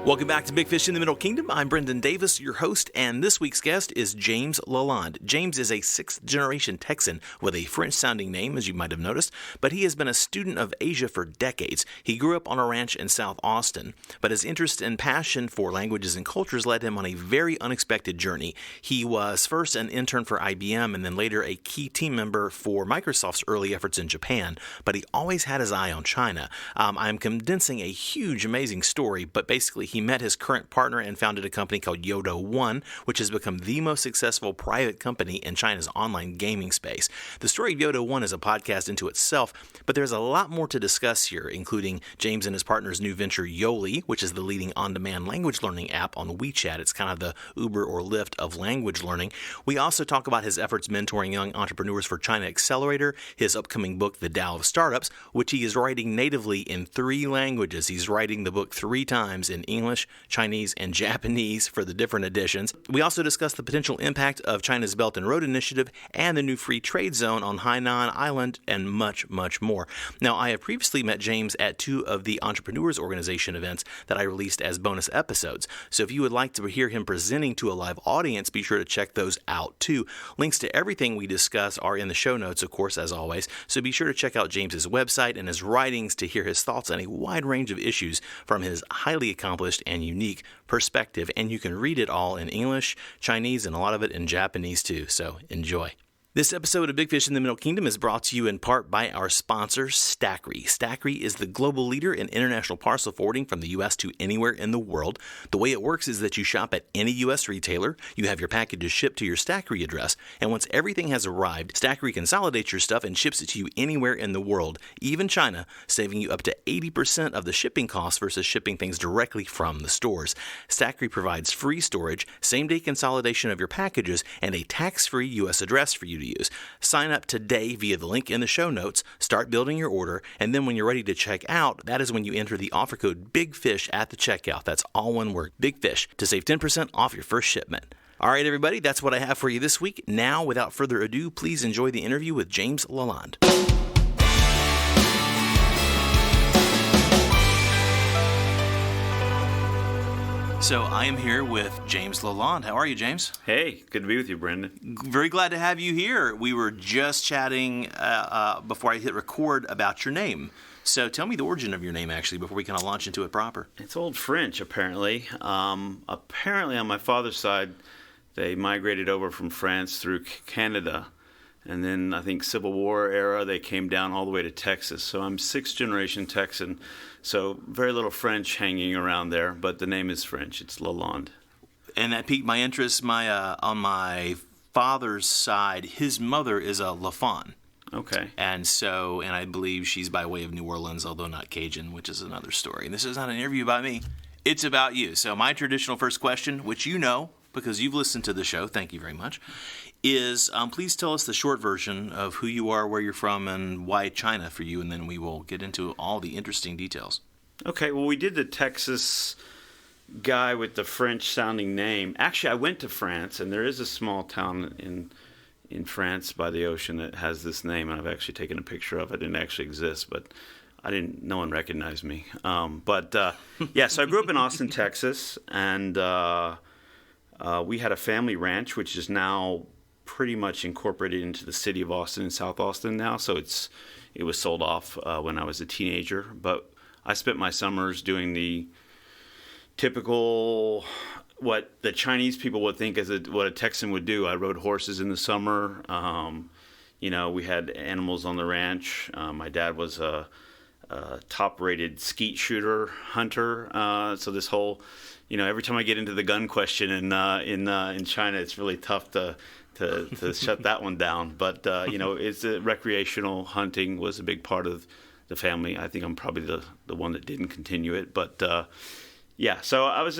Welcome back to Big Fish in the Middle Kingdom. I'm Brendan Davis, your host, and this week's guest is James LaLonde. James is a sixth-generation Texan with a French-sounding name, as you might have noticed, but he has been a student of Asia for decades. He grew up on a ranch in South Austin, but his interest and passion for languages and cultures led him on a very unexpected journey. He was first an intern for IBM and then later a key team member for Microsoft's early efforts in Japan, but he always had his eye on China. I'm condensing a huge, amazing story, but basically he met his current partner and founded a company called Yodo One, which has become the most successful private company in China's online gaming space. The story of Yodo One is a podcast into itself, but there's a lot more to discuss here, including James and his partner's new venture Yoli, which is the leading on-demand language learning app on WeChat. It's kind of the Uber or Lyft of language learning. We also talk about his efforts mentoring young entrepreneurs for China Accelerator, his upcoming book, The Tao of Startups, which he is writing natively in 3 languages. He's writing the book 3 times in English, Chinese, and Japanese for the different editions. We also discuss the potential impact of China's Belt and Road Initiative and the new free trade zone on Hainan Island, and much, much more. Now, I have previously met James at 2 of the Entrepreneurs Organization events that I released as bonus episodes. So if you would like to hear him presenting to a live audience, be sure to check those out too. Links to everything we discuss are in the show notes, of course, as always. So be sure to check out James's website and his writings to hear his thoughts on a wide range of issues from his highly accomplished and unique perspective, and you can read it all in English, Chinese, and a lot of it in Japanese too, so enjoy. This episode of Big Fish in the Middle Kingdom is brought to you in part by our sponsor, Stackry. Stackry is the global leader in international parcel forwarding from the U.S. to anywhere in the world. The way it works is that you shop at any U.S. retailer, you have your packages shipped to your Stackry address, and once everything has arrived, Stackry consolidates your stuff and ships it to you anywhere in the world, even China, saving you up to 80% of the shipping costs versus shipping things directly from the stores. Stackry provides free storage, same-day consolidation of your packages, and a tax-free U.S. address for you to use. Sign up today via the link in the show notes, start building your order, and then when you're ready to check out, that is when you enter the offer code BIGFISH at the checkout. That's all one word, BIGFISH, to save 10% off your first shipment. All right, everybody, that's what I have for you this week. Now, without further ado, please enjoy the interview with James LaLonde. So I am here with James LaLonde. How are you, James? Hey, good to be with you, Brendan. Very glad to have you here. We were just chatting before I hit record about your name. So tell me the origin of your name, actually, before we kind of launch into it proper. It's Old French, apparently. Apparently, on my father's side, they migrated over from France through Canada. And then I think Civil War era, they came down all the way to Texas. So I'm 6th-generation Texan. So very little French hanging around there, but the name is French. It's LaLonde. And that piqued my interest. On my father's side, his mother is a LaFon. Okay. And I believe she's by way of New Orleans, although not Cajun, which is another story. And this is not an interview about me. It's about you. So my traditional first question, which you know because you've listened to the show, thank you very much, is please tell us the short version of who you are, where you're from, and why China for you, and then we will get into all the interesting details. Okay, well, we did the Texas guy with the French-sounding name. Actually, I went to France, and there is a small town in France by the ocean that has this name, and I've actually taken a picture of it, and it actually exists, but no one recognized me. So I grew up in Austin, Texas, and we had a family ranch, which is now pretty much incorporated into the city of Austin and South Austin now. So it was sold off when I was a teenager. But I spent my summers doing the typical what the Chinese people would think what a Texan would do. I rode horses in the summer. We had animals on the ranch. My dad was a top-rated skeet shooter, hunter. So this whole, every time I get into the gun question in China, it's really tough to shut that one down. But it's recreational hunting was a big part of the family. I think I'm probably the one that didn't continue it. But so I was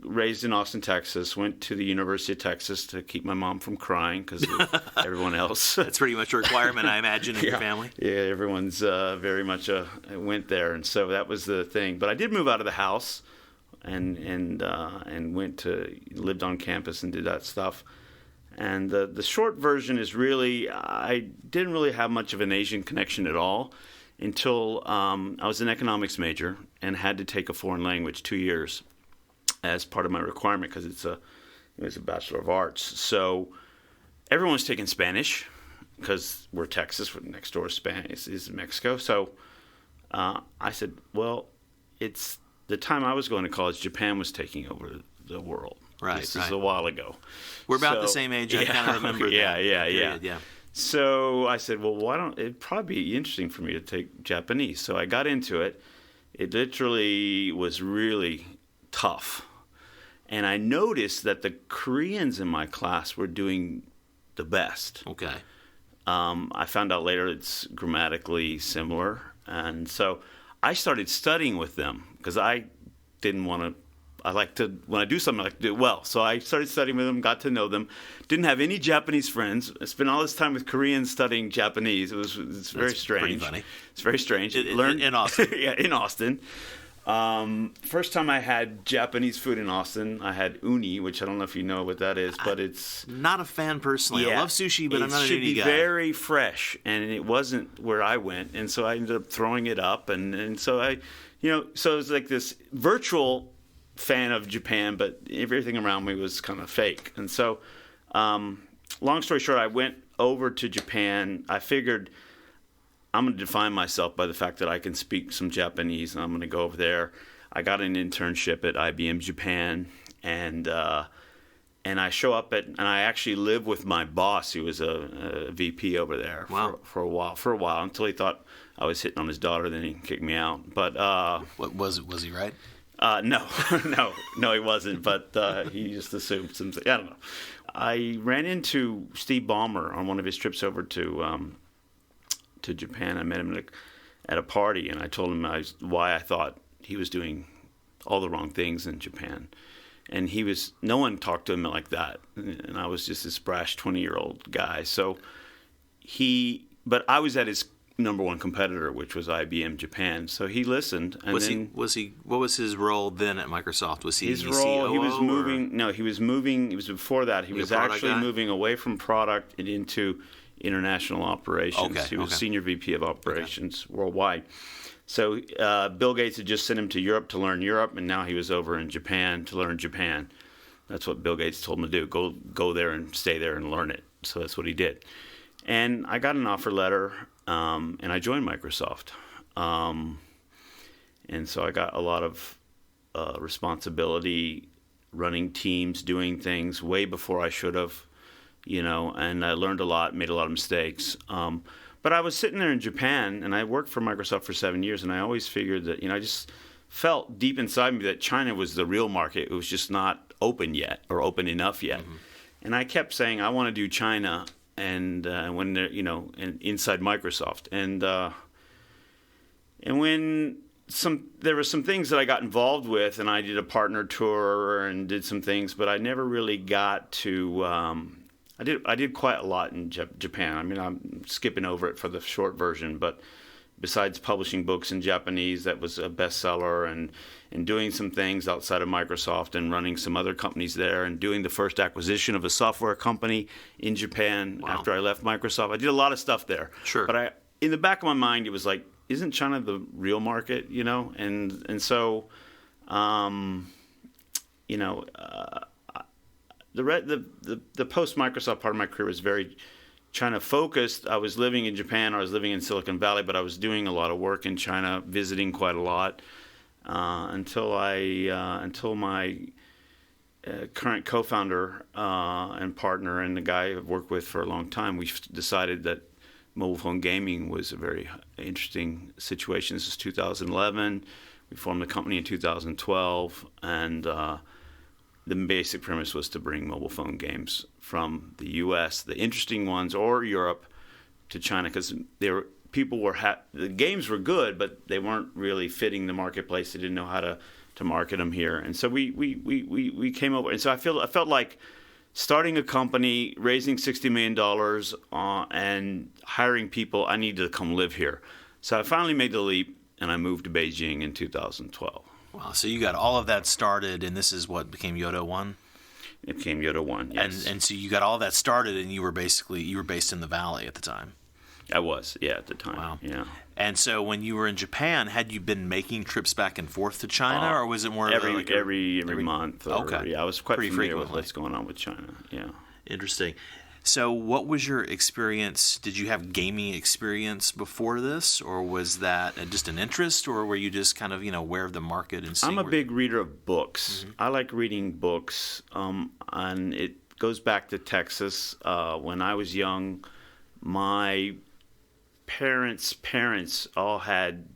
raised in Austin, Texas. Went to the University of Texas to keep my mom from crying because of everyone else. That's pretty much a requirement, I imagine, in your family. Yeah, everyone's very much went there, and so that was the thing. But I did move out of the house and lived on campus and did that stuff. And the short version is really, I didn't really have much of an Asian connection at all. until I was an economics major and had to take a foreign language 2 years as part of my requirement because it was a Bachelor of Arts. So everyone was taking Spanish because we're Texas, next door Spanish is Mexico. So I said, well, it's the time I was going to college, Japan was taking over the world. Right. This is a while ago. We're about the same age. I kind of remember that. Yeah. So I said, well, it'd probably be interesting for me to take Japanese. So I got into it. It literally was really tough. And I noticed that the Koreans in my class were doing the best. Okay. I found out later it's grammatically similar. And so I started studying with them because I didn't want to. I like to, when I do something, I like to do it well. So I started studying with them, got to know them. Didn't have any Japanese friends. I spent all this time with Koreans studying Japanese. It's very strange. Pretty funny. It's very strange. Learned in Austin. Yeah, in Austin. First time I had Japanese food in Austin, I had uni, which I don't know if you know what that is, but it's not a fan personally. Yeah, I love sushi, but I'm not an uni guy. It should be very fresh, and it wasn't where I went, and so I ended up throwing it up, and so I, so it was like this virtual fan of Japan, but everything around me was kind of fake. And so, long story short, I went over to Japan. I figured I'm going to define myself by the fact that I can speak some Japanese, and I'm going to go over there. I got an internship at IBM Japan, and I show up and I actually live with my boss, who was a VP over there. Wow. for a while until he thought I was hitting on his daughter. Then he kicked me out. But what was he right? No, he wasn't. But he just assumed something. I don't know. I ran into Steve Ballmer on one of his trips over to Japan. I met him at a party, and I told him why I thought he was doing all the wrong things in Japan. And no one talked to him like that. And I was just this brash 20-year-old guy. But I was at his number one competitor, which was IBM Japan. So he listened. And what was his role then at Microsoft? Was he his role? COO, he was moving. No, he was moving. It was before that. He was actually moving away from product and into international operations. Okay, he was Senior VP of Operations worldwide. So Bill Gates had just sent him to Europe to learn Europe, and now he was over in Japan to learn Japan. That's what Bill Gates told him to do. Go there and stay there and learn it. So that's what he did. And I got an offer letter, and I joined Microsoft. And so I got a lot of responsibility running teams, doing things way before I should have, and I learned a lot, made a lot of mistakes. But I was sitting there in Japan, and I worked for Microsoft for 7 years, and I always figured that, I just felt deep inside me that China was the real market. It was just not open yet or open enough yet. Mm-hmm. And I kept saying, I want to do China, and when they're, and inside Microsoft. And when there were some things that I got involved with, and I did a partner tour and did some things, but I never really got to I did quite a lot in Japan. I mean, I'm skipping over it for the short version, but besides publishing books in Japanese, that was a bestseller, and doing some things outside of Microsoft and running some other companies there, and doing the first acquisition of a software company in Japan after I left Microsoft. I did a lot of stuff there. Sure. But in the back of my mind, it was like, isn't China the real market, And so, the post-Microsoft part of my career was very China-focused. I was living in Japan, I was living in Silicon Valley, but I was doing a lot of work in China, visiting quite a lot, until my current co-founder and partner and the guy I've worked with for a long time, we decided that mobile phone gaming was a very interesting situation. This is 2011. We formed the company in 2012, and the basic premise was to bring mobile phone games from the U.S., the interesting ones, or Europe, to China, because the games were good, but they weren't really fitting the marketplace. They didn't know how to market them here, and so we came over. And so I felt like starting a company, raising $60 million, and hiring people. I needed to come live here, so I finally made the leap, and I moved to Beijing in 2012. Wow, so you got all of that started, and this is what became Yodo One? It became Yodo One, yes. And so you got all of that started, and you were based in the Valley at the time. I was, yeah, at the time. Wow. Yeah. And so when you were in Japan, had you been making trips back and forth to China, or was it more every like every month? Okay. Yeah, I was quite Pretty familiar frequently with what's going on with China. Yeah. Interesting. So what was your experience? Did you have gaming experience before this, or was that just an interest, or were you just kind of, aware of the market and seeing I'm a big reader of books. Mm-hmm. I like reading books, and it goes back to Texas. When I was young, my parents all had,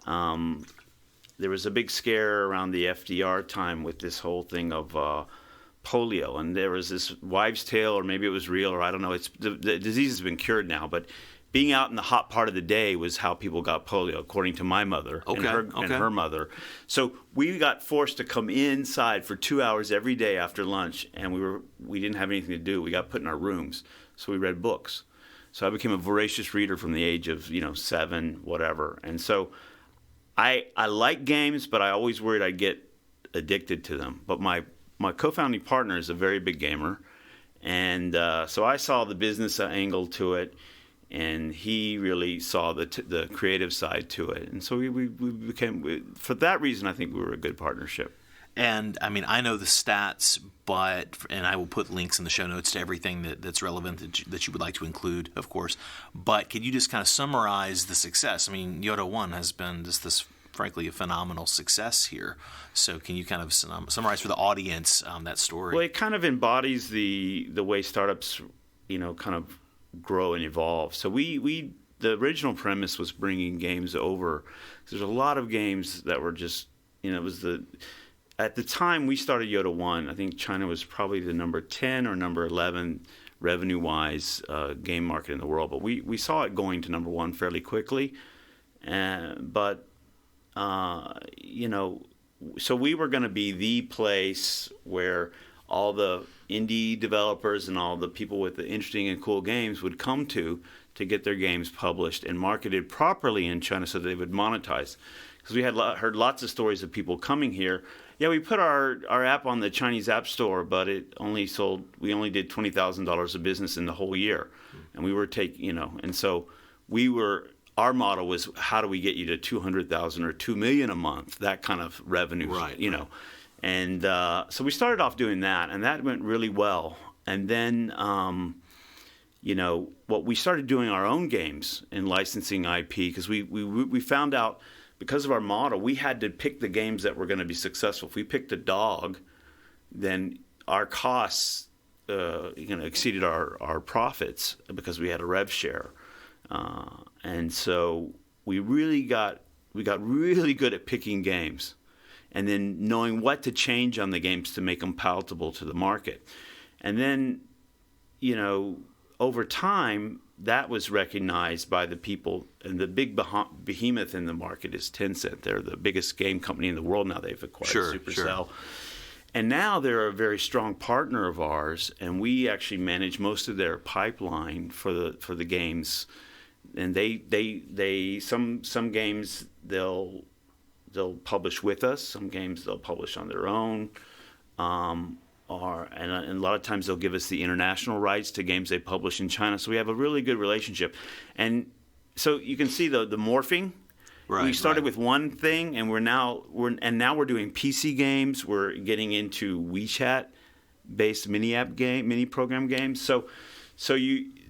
there was a big scare around the FDR time with this whole thing of polio, and there was this wives' tale, or maybe it was real, or I don't know. The disease has been cured now, but being out in the hot part of the day was how people got polio, according to my mother and her mother. So we got forced to come inside for 2 hours every day after lunch, and we didn't have anything to do. We got put in our rooms, so we read books. So I became a voracious reader from the age of 7, whatever. And so I like games, but I always worried I'd get addicted to them. But my co-founding partner is a very big gamer, and so I saw the business angle to it, and he really saw the creative side to it. And so we became, for that reason, I think we were a good partnership. And I mean, I know the stats, and I will put links in the show notes to everything that's relevant that you would like to include, of course. But could you just kind of summarize the success? I mean, Yoda 1 has been just this, frankly, a phenomenal success here. So can you kind of summarize for the audience that story? Well, it kind of embodies the way startups, kind of grow and evolve. So the original premise was bringing games over. There's a lot of games that were just, it was at the time we started Yoda 1, I think China was probably the number 10 or number 11 revenue-wise game market in the world. But we saw it going to number 1 fairly quickly. So we were going to be the place where all the indie developers and all the people with the interesting and cool games would come to get their games published and marketed properly in China so they would monetize. Because we had heard lots of stories of people coming here. Yeah, we put our app on the Chinese App Store, but we only did $20,000 of business in the whole year. And we were and so our model was, how do we get you to 200,000 or 2 million a month, that kind of revenue, right. And so we started off doing that, and that went really well. And then, what we started doing our own games and licensing IP, because we found out, because of our model, we had to pick the games that were going to be successful. If we picked a dog, then our costs exceeded our profits because we had a rev share. And so we got really good at picking games and then knowing what to change on the games to make them palatable to the market. And then, over time, that was recognized by the people, and the big behemoth in the market is Tencent. They're the biggest game company in the world now. They've acquired Supercell. Sure. And now they're a very strong partner of ours, and we actually manage most of their pipeline for the games. And some games they'll publish with us. Some games they'll publish on their own. And a lot of times they'll give us the international rights to games they publish in China. So we have a really good relationship. And so you can see the morphing. Right, we started with one thing, and now we're doing PC games. We're getting into WeChat-based mini program games. So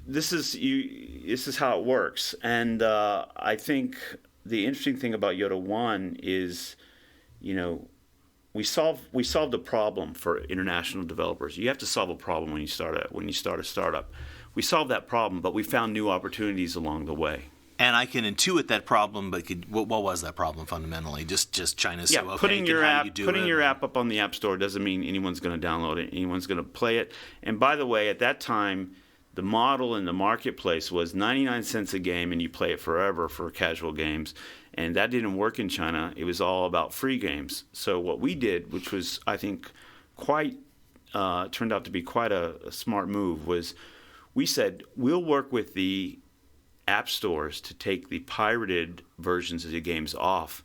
this is how it works. And I think the interesting thing about Yoda 1 is, we solved a problem for international developers. You have to solve a problem when you start a startup. We solved that problem, but we found new opportunities along the way. And I can intuit that problem, but what was that problem fundamentally? Just China's so opaque. Putting your app up on the App Store doesn't mean anyone's going to download it. Anyone's going to play it. And by the way, at that time, the model in the marketplace was 99 cents a game, and you play it forever for casual games. And that didn't work in China. It was all about free games. So what we did, which was, I think, turned out to be quite a smart move, was we said, we'll work with the app stores to take the pirated versions of the games off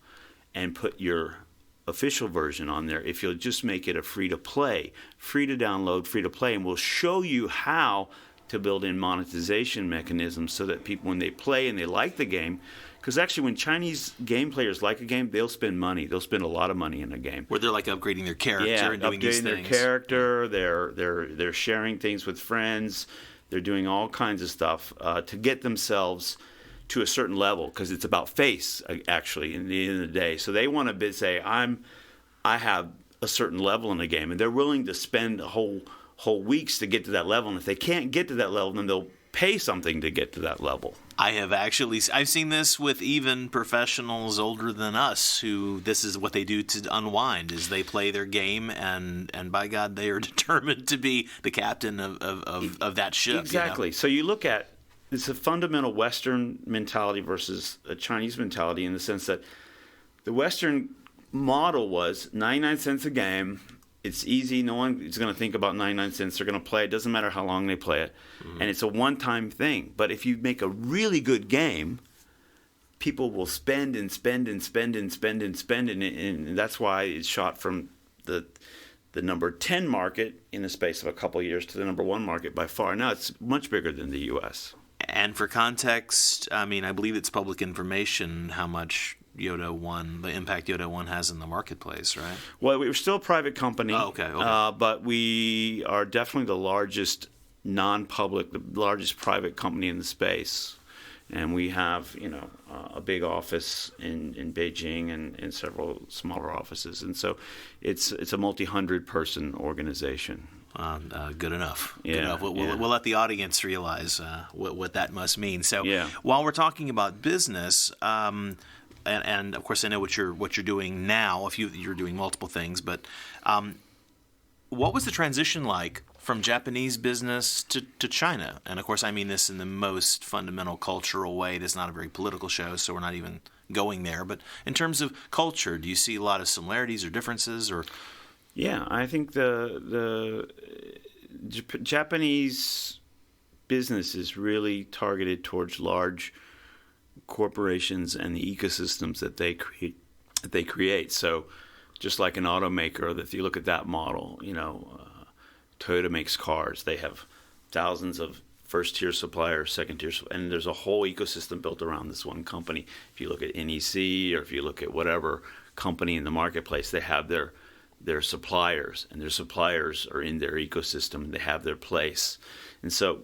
and put your official version on there if you'll just make it a free to play, free to download, free to play, and we'll show you how to build in monetization mechanisms so that people, when they play and they like the game, because actually when Chinese game players like a game, they'll spend money. They'll spend a lot of money in a game. Where they're like upgrading their character and doing these things. Upgrading their character. They're sharing things with friends. They're doing all kinds of stuff to get themselves to a certain level, because it's about face, actually, in the end of the day. So they want to say, I have a certain level in the game, and they're willing to spend whole weeks to get to that level. And if they can't get to that level, then they'll pay something to get to that level. I've seen this with even professionals older than us who this is what they do to unwind, is they play their game, and by God, they are determined to be the captain of that ship. Exactly. So you look at, it's a fundamental Western mentality versus a Chinese mentality, in the sense that the Western model was 99 cents a game. It's easy. No one is going to think about 99 cents. They're going to play it. Doesn't matter how long they play it. Mm-hmm. And it's a one-time thing. But if you make a really good game, people will spend and spend and spend and spend and spend. And that's why it's shot from the number 10 market in the space of a couple of years to the number 1 market by far. Now it's much bigger than the U.S. And for context, I mean, I believe it's public information how much the impact Yoda 1 has in the marketplace, right? Well, we're still a private company. Oh, okay. But we are definitely the largest non-public, the largest private company in the space. And we have, a big office in Beijing and several smaller offices. And so it's a multi-hundred person organization. Good enough. Yeah, good enough. We'll let the audience realize what that must mean. So while we're talking about business, and of course I know what you're doing now. If you're doing multiple things, but what was the transition like from Japanese business to China? And of course I mean this in the most fundamental cultural way. This is not a very political show, so we're not even going there. But in terms of culture, do you see a lot of similarities or differences? Or yeah, I think the Japanese business is really targeted towards large corporations and the ecosystems that they create. So just like an automaker, if you look at that model, Toyota makes cars. They have thousands of first-tier suppliers, second-tier, and there's a whole ecosystem built around this one company. If you look at NEC, or if you look at whatever company in the marketplace, they have their suppliers, and their suppliers are in their ecosystem, and they have their place. And so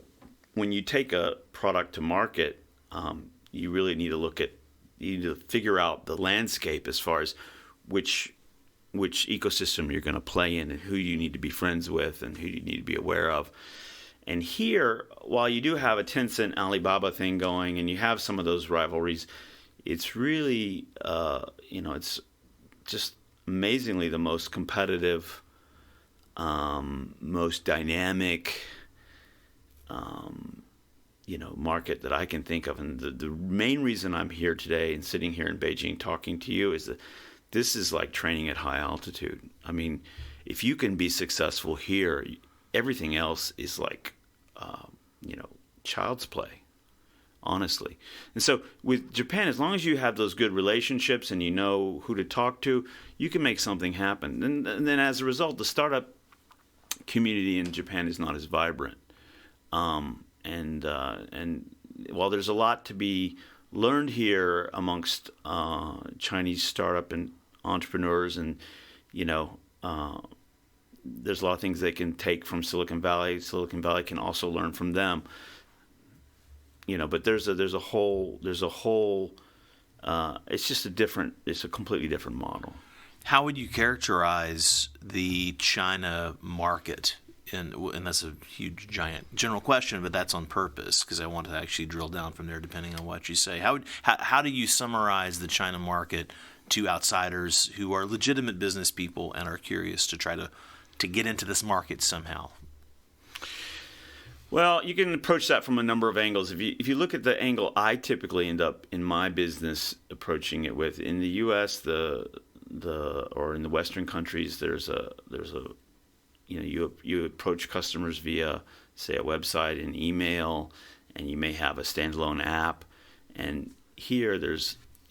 when you take a product to market, you really need to figure out the landscape as far as which ecosystem you're going to play in, and who you need to be friends with, and who you need to be aware of. And here, while you do have a Tencent Alibaba thing going, and you have some of those rivalries, it's really, it's just amazingly the most competitive, most dynamic, market that I can think of. And the main reason I'm here today and sitting here in Beijing talking to you is that this is like training at high altitude. I mean, if you can be successful here, everything else is like, child's play, honestly. And so with Japan, as long as you have those good relationships and you know who to talk to, you can make something happen. And then as a result, the startup community in Japan is not as vibrant. And while there's a lot to be learned here amongst Chinese startup and entrepreneurs, and there's a lot of things they can take from Silicon Valley. Silicon Valley can also learn from them. But there's a whole. It's a completely different model. How would you characterize the China market? And that's a huge, giant general question, but that's on purpose because I want to actually drill down from there depending on what you say. How do you summarize the China market to outsiders who are legitimate business people and are curious to try to get into this market somehow? Well, you can approach that from a number of angles. If you look at the angle I typically end up in my business approaching it with, in the U.S. or in the Western countries, there's a you approach customers via, say, a website, an email, and you may have a standalone app. And here,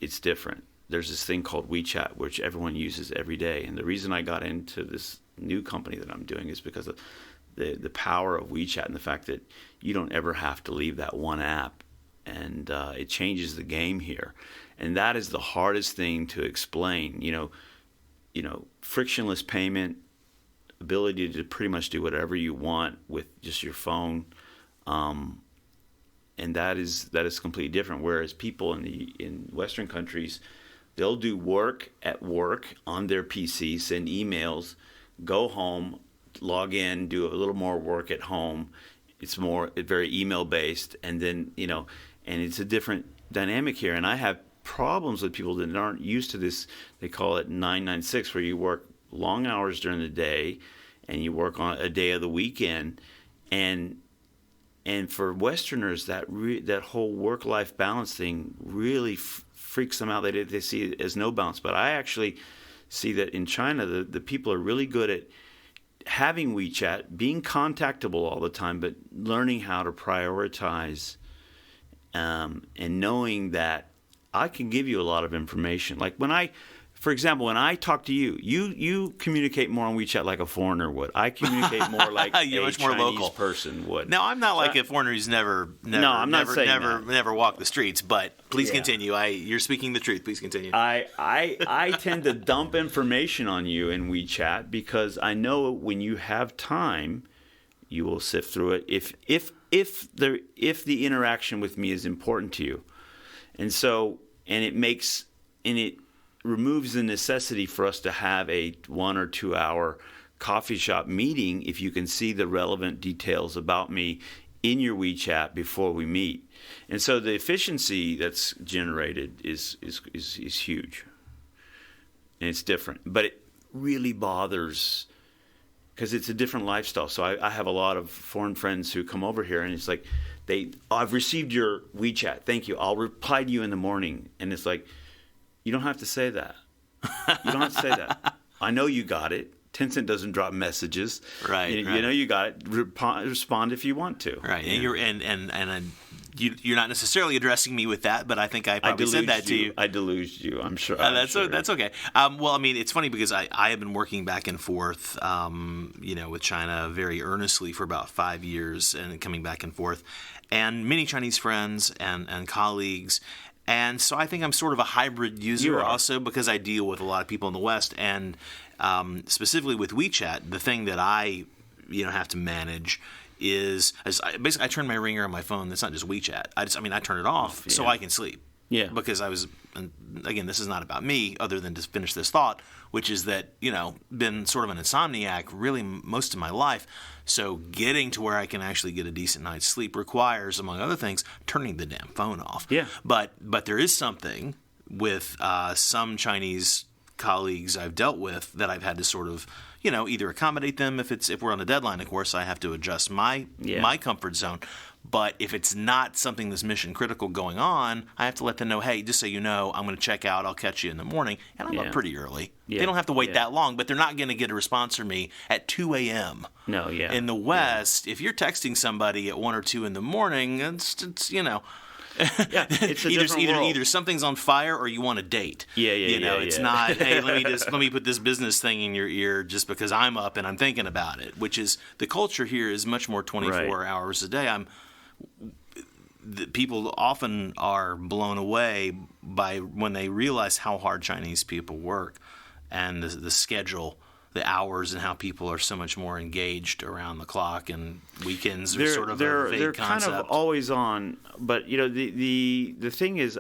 it's different. There's this thing called WeChat, which everyone uses every day. And the reason I got into this new company that I'm doing is because of the power of WeChat and the fact that you don't ever have to leave that one app, and it changes the game here. And that is the hardest thing to explain. Frictionless payment, ability to pretty much do whatever you want with just your phone, and that is completely different. Whereas people in Western countries, they'll do work at work on their PC, send emails, go home, log in, do a little more work at home. It's very email based, and then and it's a different dynamic here. And I have problems with people that aren't used to this. They call it 996, where you work long hours during the day and you work on a day of the weekend, and for Westerners that whole work-life balance thing really freaks them out. They see it as no balance. But I actually see that in China the people are really good at having WeChat, being contactable all the time, but learning how to prioritize, and knowing that I can give you a lot of information. Like for example, when I talk to you, you communicate more on WeChat like a foreigner would. I communicate more like You're a much more Chinese local person would. Now, I'm not like a foreigner who's never walked the streets, but please continue. You're speaking the truth. Please continue. I tend to dump information on you in WeChat because I know when you have time, you will sift through it. If the interaction with me is important to you, and it removes the necessity for us to have a 1 or 2 hour coffee shop meeting if you can see the relevant details about me in your WeChat before we meet. And so the efficiency that's generated is huge. And it's different. But it really bothers because it's a different lifestyle. So I have a lot of foreign friends who come over here, and it's like, I've received your WeChat. Thank you. I'll reply to you in the morning. And it's like, you don't have to say that. You don't have to say that. I know you got it. Tencent doesn't drop messages. Right. You know you got it. Respond if you want to. Right. And you're not necessarily addressing me with that, but I think I probably said that to you. I deluged you. I'm sure. That's okay. Well, I mean, it's funny because I have been working back and forth, with China very earnestly for about 5 years, and coming back and forth, and many Chinese friends and colleagues. And so I think I'm sort of a hybrid user also because I deal with a lot of people in the West. And specifically with WeChat, the thing that I have to manage is basically I turn my ringer on my phone. It's not just WeChat. I turn it off so I can sleep. Yeah. Because again, this is not about me other than to finish this thought, which is that, been sort of an insomniac really most of my life. So getting to where I can actually get a decent night's sleep requires, among other things, turning the damn phone off. Yeah. But there is something with some Chinese colleagues I've dealt with that I've had to sort of, either accommodate them if we're on a deadline. Of course, I have to adjust my comfort zone. But if it's not something that's mission critical going on, I have to let them know, hey, just so you know, I'm going to check out. I'll catch you in the morning. And I'm up pretty early. Yeah. They don't have to wait that long, but they're not going to get a response from me at 2 a.m. No, yeah. In the West, if you're texting somebody at 1 or 2 in the morning, it's it's a either something's on fire or you want a date. It's not, hey, let me put this business thing in your ear just because I'm up and I'm thinking about it, which is the culture here is much more 24 hours a day. People often are blown away by when they realize how hard Chinese people work and the schedule, the hours, and how people are so much more engaged around the clock, and weekends are sort of a vague concept. Kind of always on, but the thing is,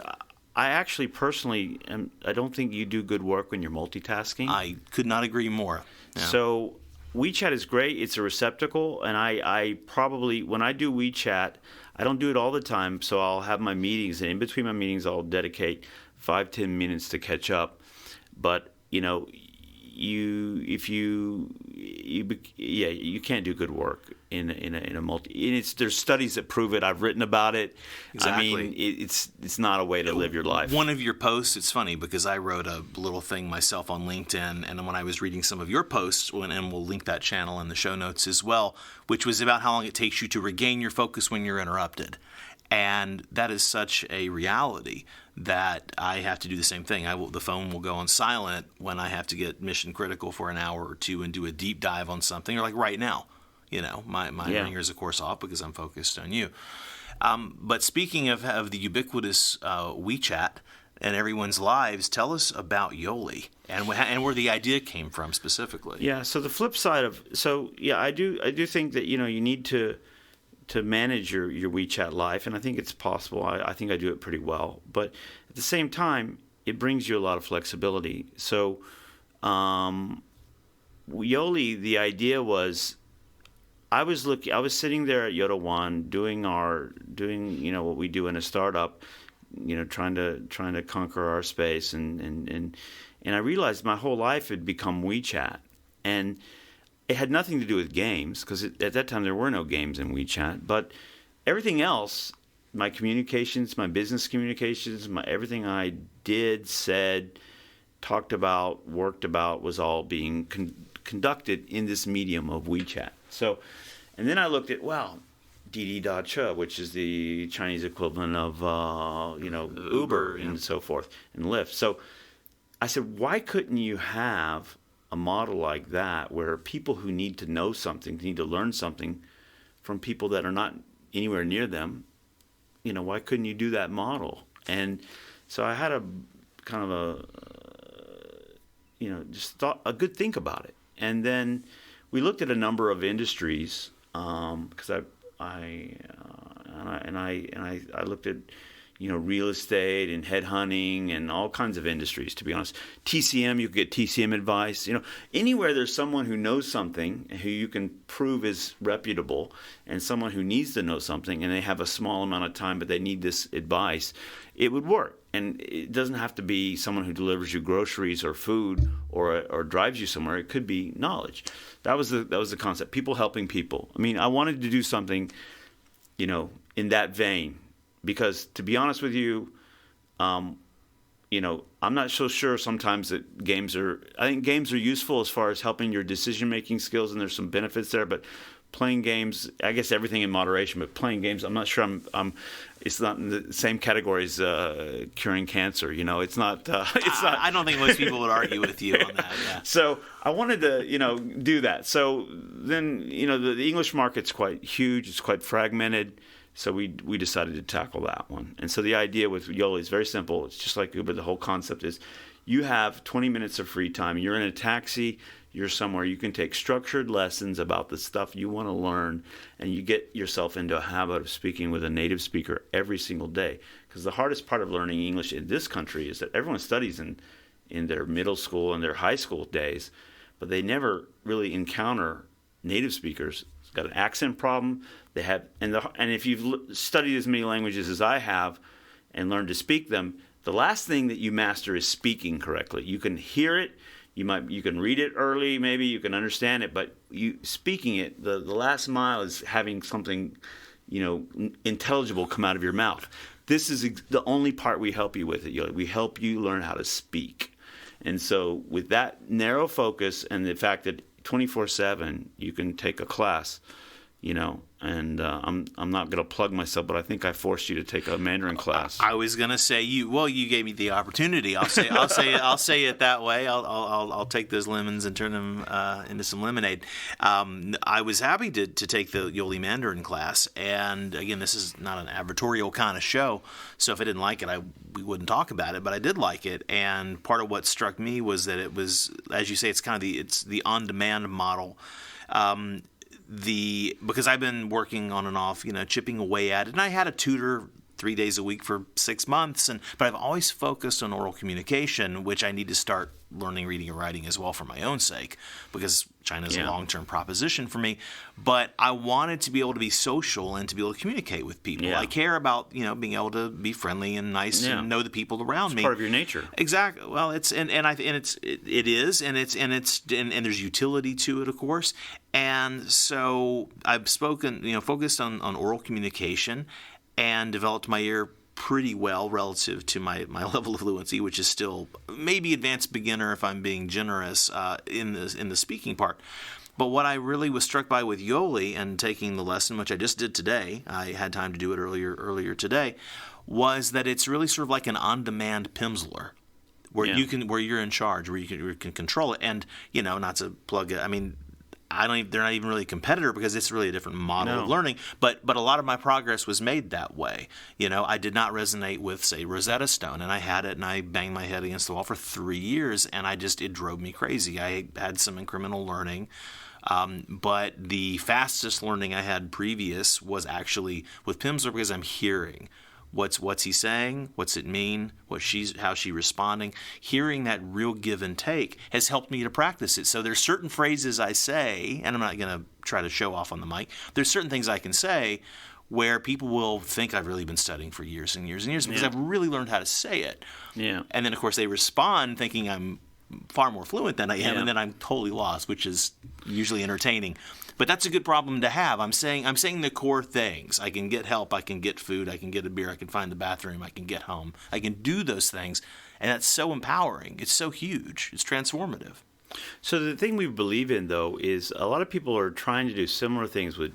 I actually personally I don't think you do good work when you're multitasking. I could not agree more. Yeah. So WeChat is great. It's a receptacle, and I probably, when I do WeChat, I don't do it all the time, so I'll have my meetings, and in between my meetings, I'll dedicate 5-10 minutes to catch up. But you can't do good work in a multi. And there's studies that prove it. I've written about it. Exactly. I mean, it's not a way to live your life. One of your posts, it's funny because I wrote a little thing myself on LinkedIn, and when I was reading some of your posts, and we'll link that channel in the show notes as well, which was about how long it takes you to regain your focus when you're interrupted. And that is such a reality that I have to do the same thing. The phone will go on silent when I have to get mission critical for an hour or two and do a deep dive on something, or like right now. My ringer is, of course, off because I'm focused on you. But speaking of the ubiquitous WeChat in everyone's lives, tell us about Yoli and where the idea came from specifically. Yeah. So the flip side I do think that you need to manage your WeChat life, and I think it's possible. I think I do it pretty well, but at the same time, it brings you a lot of flexibility. So, Yoli, the idea was, I was sitting there at Yoda One doing what we do in a startup, trying to conquer our space, and I realized my whole life had become WeChat, and it had nothing to do with games, because at that time there were no games in WeChat, but everything else, my communications, my business communications, everything I did, said, talked about, worked about, was all being conducted in this medium of WeChat. So, and then I looked at, Didi Dache, which is the Chinese equivalent of Uber and so forth, and Lyft. So I said, why couldn't you have a model like that, where people who need to know something, need to learn something from people that are not anywhere near them, why couldn't you do that model? And so I had a kind of just thought a good think about it. And then we looked at a number of industries, because I looked at real estate and headhunting and all kinds of industries, to be honest. TCM, you could get TCM advice. Anywhere there's someone who knows something, who you can prove is reputable, and someone who needs to know something, and they have a small amount of time, but they need this advice, it would work. And it doesn't have to be someone who delivers you groceries or food or drives you somewhere. It could be knowledge. That was the concept. People helping people. I mean, I wanted to do something, in that vein. Because, to be honest with you, I'm not so sure sometimes that I think games are useful as far as helping your decision-making skills, and there's some benefits there, but playing games, I guess everything in moderation, but playing games, I'm not sure it's not in the same category as curing cancer, it's not, it's not. I don't think most people would argue with you on that, yeah. So I wanted to, do that. So then, the English market's quite huge, it's quite fragmented. So we decided to tackle that one. And so the idea with Yoli is very simple. It's just like Uber. The whole concept is you have 20 minutes of free time. You're in a taxi. You're somewhere. You can take structured lessons about the stuff you want to learn, and you get yourself into a habit of speaking with a native speaker every single day. Because the hardest part of learning English in this country is that everyone studies in their middle school and their high school days, but they never really encounter native speakers. It's got an accent problem. They have, and if you've studied as many languages as I have and learned to speak them, the last thing that you master is speaking correctly. You can hear it, you can read it early, maybe you can understand it, but speaking it, the last mile is having something, intelligible come out of your mouth. This is the only part we help you with. We help you learn how to speak, and so with that narrow focus and the fact that 24/7 you can take a class. And I'm not going to plug myself, but I think I forced you to take a Mandarin class. I was going to say you gave me the opportunity. I'll say it that way. I'll take those lemons and turn them into some lemonade. I was happy to take the Yoli Mandarin class, and again, this is not an advertorial kind of show, so if I didn't like it, we wouldn't talk about it. But I did like it, and part of what struck me was that it was, as you say, it's kind of the on-demand model. Because I've been working on and off, chipping away at it, and I had a tutor 3 days a week for 6 months, but I've always focused on oral communication, which I need to start learning reading and writing as well for my own sake, because China is a long-term proposition for me. But I wanted to be able to be social and to be able to communicate with people. Yeah. I care about being able to be friendly and nice and know the people around me. It's part of your nature. Exactly. Well, it is, and there's utility to it, of course. And so I've focused on oral communication, and developed my ear pretty well relative to my level of fluency, which is still maybe advanced beginner if I'm being generous in the speaking part. But what I really was struck by with Yoli and taking the lesson, which I just did today, I had time to do it earlier today, was that it's really sort of like an on-demand Pimsleur, where you're in charge, where you can control it. And not to plug it, I mean, they're not even really a competitor because it's really a different model of No. learning. But a lot of my progress was made that way. I did not resonate with, say, Rosetta Stone, and I had it, and I banged my head against the wall for 3 years, and it drove me crazy. I had some incremental learning. But the fastest learning I had previous was actually with Pimsleur because I'm hearing what's he saying, what's it mean, how she's responding. Hearing that real give and take has helped me to practice it. So there's certain phrases I say, and I'm not going to try to show off on the mic. There's certain things I can say where people will think I've really been studying for years and years and years because I've really learned how to say it. Yeah. And then, of course, they respond thinking I'm far more fluent than I am, and then I'm totally lost, which is usually entertaining. But that's a good problem to have. I'm saying the core things. I can get help. I can get food. I can get a beer. I can find the bathroom. I can get home. I can do those things, and that's so empowering. It's so huge. It's transformative. So the thing we believe in, though, is a lot of people are trying to do similar things with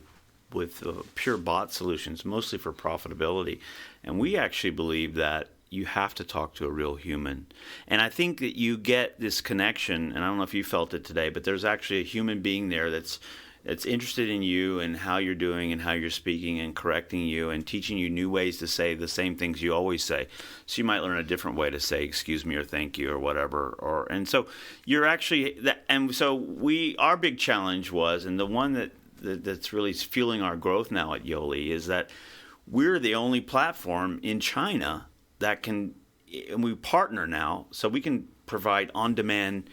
pure bot solutions, mostly for profitability. And we actually believe that you have to talk to a real human. And I think that you get this connection, and I don't know if you felt it today, but there's actually a human being there that's interested in you and how you're doing and how you're speaking and correcting you and teaching you new ways to say the same things you always say. So you might learn a different way to say excuse me or thank you or whatever. And so you're actually and so our big challenge was, and the one that's really fueling our growth now at Yoli, is that we're the only platform in China that can, and we partner now, so we can provide on-demand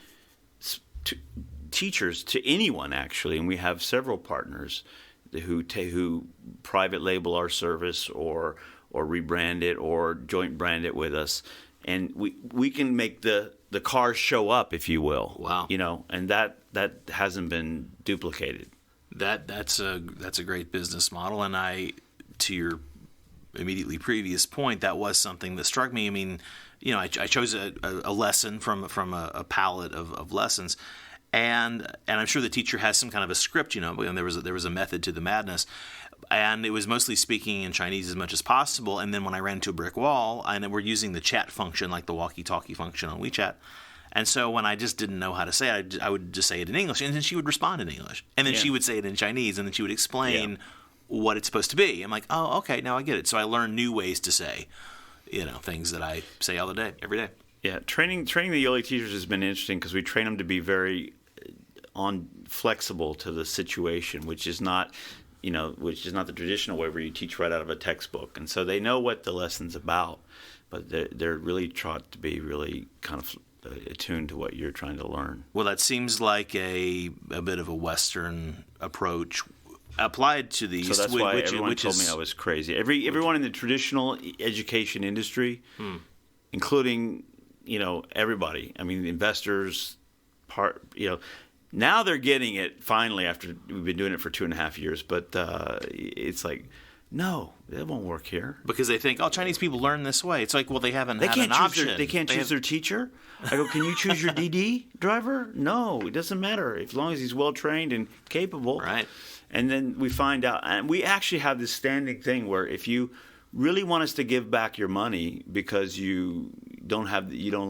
teachers to anyone, actually. And we have several partners who private label our service or rebrand it or joint brand it with us. And we can make the cars show up, if you will. Wow. And that hasn't been duplicated. That's a great business model. And to your immediately previous point, that was something that struck me. I mean, I chose a lesson from a palette of lessons, and I'm sure the teacher has some kind of a script, and there was a method to the madness, and it was mostly speaking in Chinese as much as possible. And then when I ran into a brick wall, and we're using the chat function, like the walkie-talkie function on WeChat. And so when I just didn't know how to say it, I would just say it in English, and then she would respond in English, and then she would say it in Chinese, and then she would explain what it's supposed to be. I'm like, oh, okay, now I get it. So I learned new ways to say, things that I say all the day, every day. Yeah, training the Yoli teachers has been interesting because we train them to be very flexible to the situation, which is not the traditional way where you teach right out of a textbook. And so they know what the lesson's about, but they're really taught to be really kind of attuned to what you're trying to learn. Well, that seems like a bit of a Western approach applied to these. So that's why everyone told me I was crazy. Everyone in the traditional education industry, including everybody. I mean, the investors, now they're getting it finally after we've been doing it for 2.5 years. But it's like, no, that won't work here because they think, Chinese people learn this way. It's like, well, they haven't had an option. They can't choose their teacher. I go, can you choose your DD driver? No, it doesn't matter as long as he's well trained and capable. Right. And then we find out, and we actually have this standing thing where if you really want us to give back your money because you don't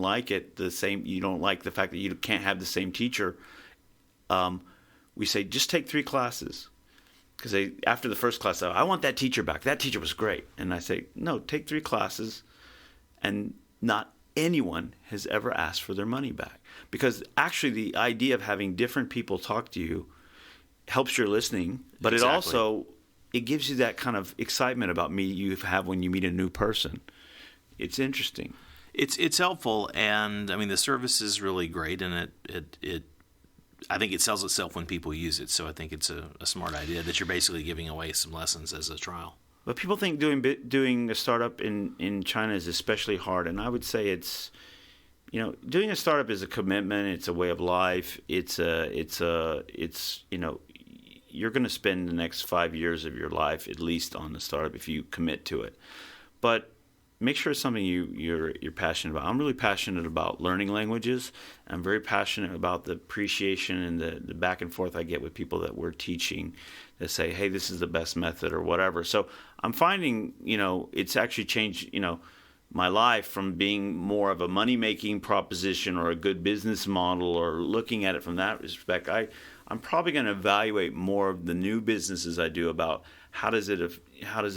like it the same, you don't like the fact that you can't have the same teacher, we say just take 3 classes. Because after the first class, I want that teacher back. That teacher was great. And I say, no, take 3 classes, and not anyone has ever asked for their money back. Because actually the idea of having different people talk to you helps your listening, but it gives you that kind of excitement about me you have when you meet a new person. It's interesting. It's helpful, and I mean the service is really great, and it I think it sells itself when people use it. So I think it's a smart idea that you're basically giving away some lessons as a trial. But people think doing a startup in China is especially hard, and I would say it's doing a startup is a commitment. It's a way of life. It's you're going to spend the next 5 years of your life at least on the startup if you commit to it. But make sure it's something you're passionate about. I'm really passionate about learning languages. I'm very passionate about the appreciation and the back and forth I get with people that we're teaching that say, hey, this is the best method or whatever. So I'm finding, it's actually changed, my life from being more of a money-making proposition or a good business model, or looking at it from that respect, I'm probably going to evaluate more of the new businesses I do about how does it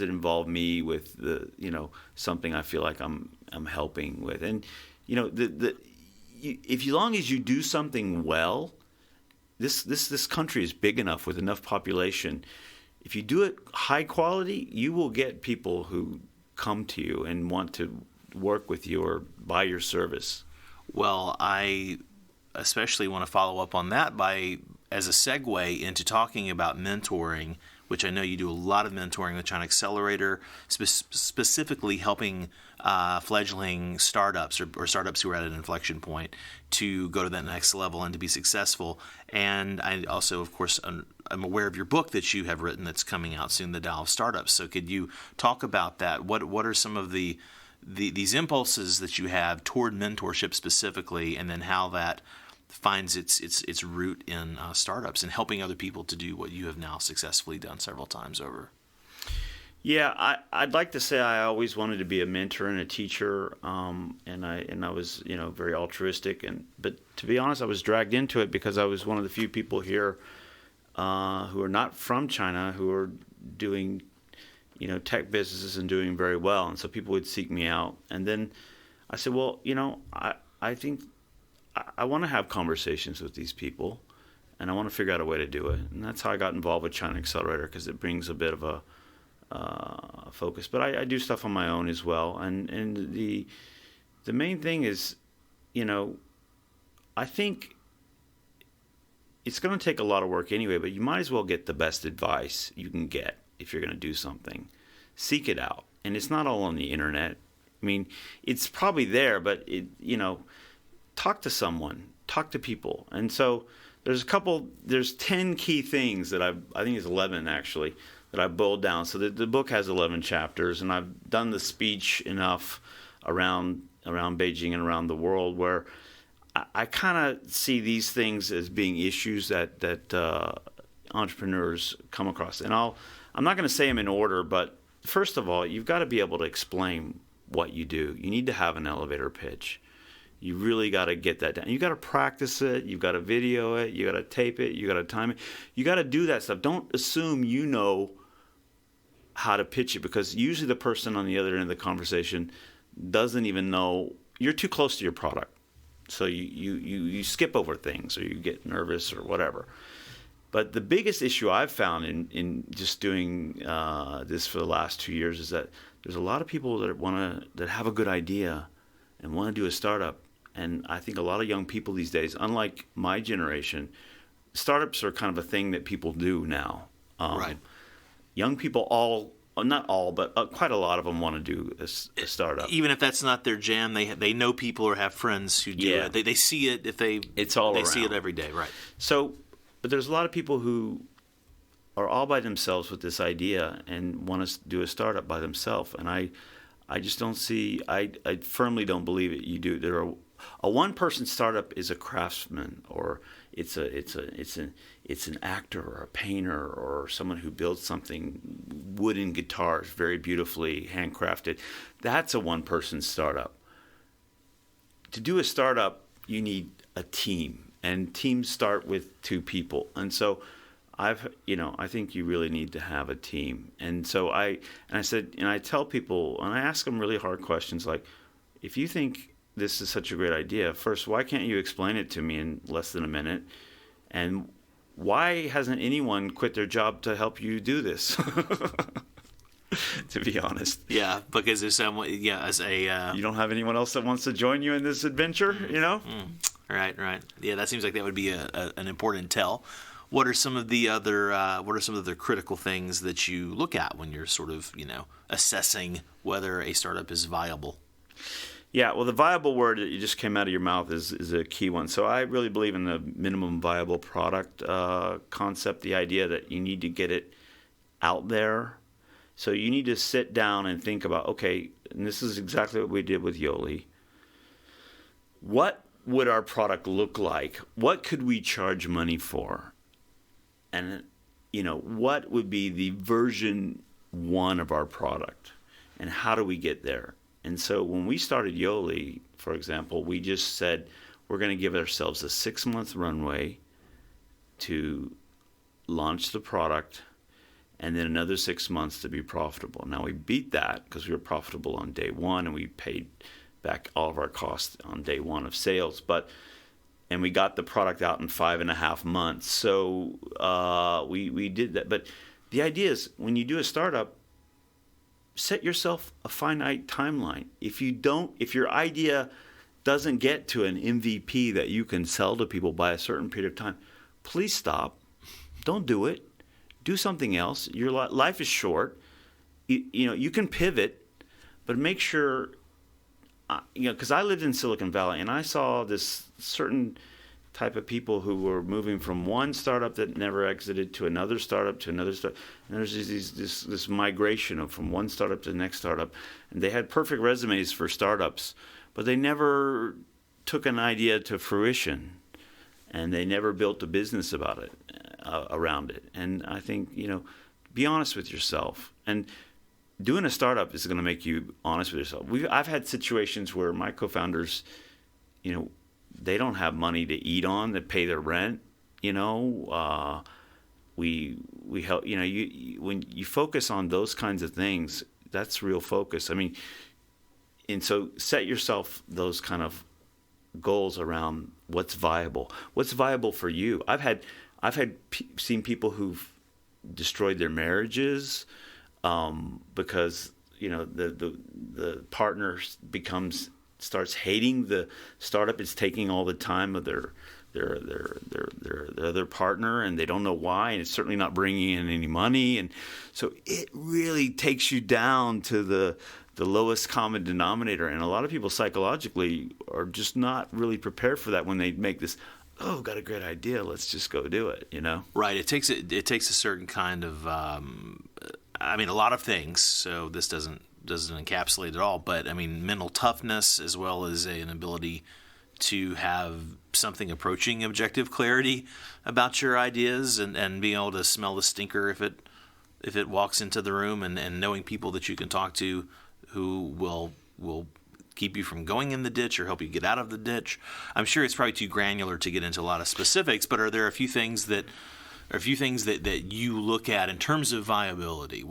involve me with something I feel like I'm helping with. And if as long as you do something well, this country is big enough with enough population. If you do it high quality, you will get people who come to you and want to work with you or buy your service. Well, I especially want to follow up on that as a segue into talking about mentoring, which I know you do a lot of mentoring with China Accelerator, specifically helping fledgling startups or startups who are at an inflection point to go to that next level and to be successful. And I also, of course, I'm aware of your book that you have written that's coming out soon, The Tao of Startups. So could you talk about that? What are some of these impulses that you have toward mentorship specifically, and then how that finds its root in startups and helping other people to do what you have now successfully done several times over? Yeah, I'd like to say I always wanted to be a mentor and a teacher, and I was very altruistic, but to be honest, I was dragged into it because I was one of the few people here who are not from China who are doing tech businesses and doing very well, and so people would seek me out, and then I said, well, I think I want to have conversations with these people, and I want to figure out a way to do it, and that's how I got involved with China Accelerator, because it brings a bit of a focus. But I do stuff on my own as well, and the main thing is, I think it's going to take a lot of work anyway, but you might as well get the best advice you can get if you're going to do something. Seek it out, and it's not all on the internet. I mean, it's probably there, but talk to someone, talk to people. And so there's 10 key things that I think it's 11 actually, that I boiled down. So the book has 11 chapters, and I've done the speech enough around Beijing and around the world where I kind of see these things as being issues that entrepreneurs come across. And I'm not going to say them in order, but first of all, you've got to be able to explain what you do. You need to have an elevator pitch. You really got to get that down. You got to practice it. You got to video it. You got to tape it. You got to time it. You got to do that stuff. Don't assume you know how to pitch it, because usually the person on the other end of the conversation doesn't even know. You're too close to your product, so you skip over things, or you get nervous or whatever. But the biggest issue I've found in just doing this for the last 2 years is that there's a lot of people that have a good idea and want to do a startup. And I think a lot of young people these days, unlike my generation, startups are kind of a thing that people do now. Right. Young people, not all, but quite a lot of them want to do a startup. Even if that's not their jam, they know people or have friends who do it. They see it it's all they around. see it every day, right? So, but there's a lot of people who are all by themselves with this idea and want to do a startup by themselves, and I just don't see. I firmly don't believe it. You do. A one-person startup is a craftsman, or it's an actor or a painter or someone who builds something, wooden guitars, very beautifully handcrafted. That's a one-person startup. To do a startup, you need a team, and teams start with 2 people, and so I think you really need to have a team. And so I tell people, and I ask them really hard questions like, if you think this is such a great idea, first, why can't you explain it to me in less than a minute? And why hasn't anyone quit their job to help you do this? To be honest. Yeah, because there's someone, you don't have anyone else that wants to join you in this adventure, Right. Yeah, that seems like that would be an important tell. What are some of the other critical things that you look at when you're sort of, assessing whether a startup is viable? Yeah, well, the viable word that you just came out of your mouth is a key one. So I really believe in the minimum viable product concept, the idea that you need to get it out there. So you need to sit down and think about, okay, and this is exactly what we did with Yoli. What would our product look like? What could we charge money for? And, what would be the version 1 of our product? And how do we get there? And so when we started Yoli, for example, we just said we're going to give ourselves a 6-month runway to launch the product, and then another 6 months to be profitable. Now, we beat that because we were profitable on day one, and we paid back all of our costs on day one of sales. And we got the product out in 5.5 months. So we did that. But the idea is, when you do a startup, set yourself a finite timeline. If your idea doesn't get to an MVP that you can sell to people by a certain period of time, please stop. Don't do it. Do something else. Your life is short. You can pivot, but make sure, because I lived in Silicon Valley and I saw this certain type of people who were moving from one startup that never exited to another startup to another startup. And there's this migration from one startup to the next startup. And they had perfect resumes for startups, but they never took an idea to fruition. And they never built a business about it, around it. And I think, be honest with yourself. And doing a startup is going to make you honest with yourself. I've had situations where my co-founders, they don't have money to eat on, to pay their rent. We help. When you focus on those kinds of things, that's real focus. And so set yourself those kind of goals around what's viable for you. I've seen people who've destroyed their marriages because the partner starts hating the startup. It's taking all the time of their other partner, and they don't know why, and it's certainly not bringing in any money. And so it really takes you down to the lowest common denominator. And a lot of people psychologically are just not really prepared for that when they make this, got a great idea, let's just go do it, Right. It takes a certain kind of, a lot of things, so this doesn't encapsulate it all, but mental toughness, as well as an ability to have something approaching objective clarity about your ideas, and being able to smell the stinker if it walks into the room, and knowing people that you can talk to who will keep you from going in the ditch or help you get out of the ditch. I'm sure it's probably too granular to get into a lot of specifics, but are there a few things that you look at in terms of viability?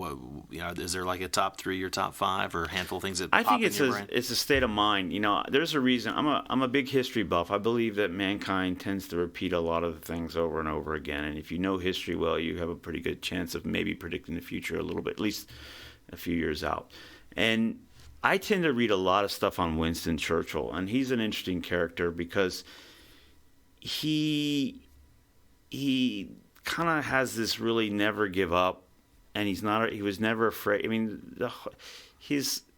Is there like a top 3 or top 5 or a handful of things that I pop think in your brain? it's a state of mind. There's a reason. I'm a big history buff. I believe that mankind tends to repeat a lot of the things over and over again. And if you know history well, you have a pretty good chance of maybe predicting the future a little bit, at least a few years out. And I tend to read a lot of stuff on Winston Churchill, and he's an interesting character because he kind of has this really never give up, and he was never afraid. He was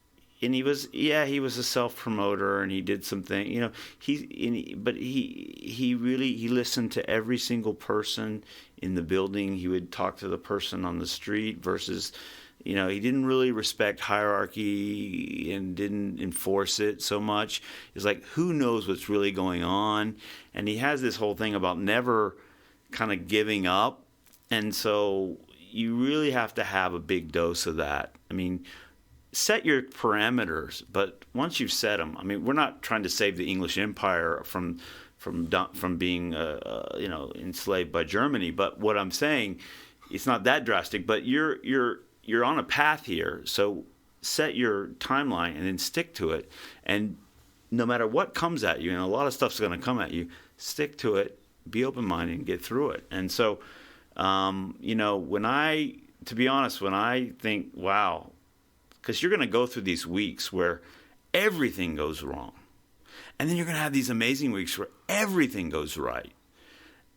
a self-promoter, and he did something, but he listened to every single person in the building. He would talk to the person on the street versus, he didn't really respect hierarchy and didn't enforce it so much. It's like, who knows what's really going on? And he has this whole thing about never kind of giving up. And so you really have to have a big dose of that. Set your parameters, but once you've set them, we're not trying to save the English Empire from being enslaved by Germany. But what I'm saying, it's not that drastic, but you're on a path here, so set your timeline and then stick to it. And no matter what comes at you, and a lot of stuff's going to come at you, stick to it, be open-minded, and get through it. And so, when I think, wow, because you're going to go through these weeks where everything goes wrong. And then you're going to have these amazing weeks where everything goes right.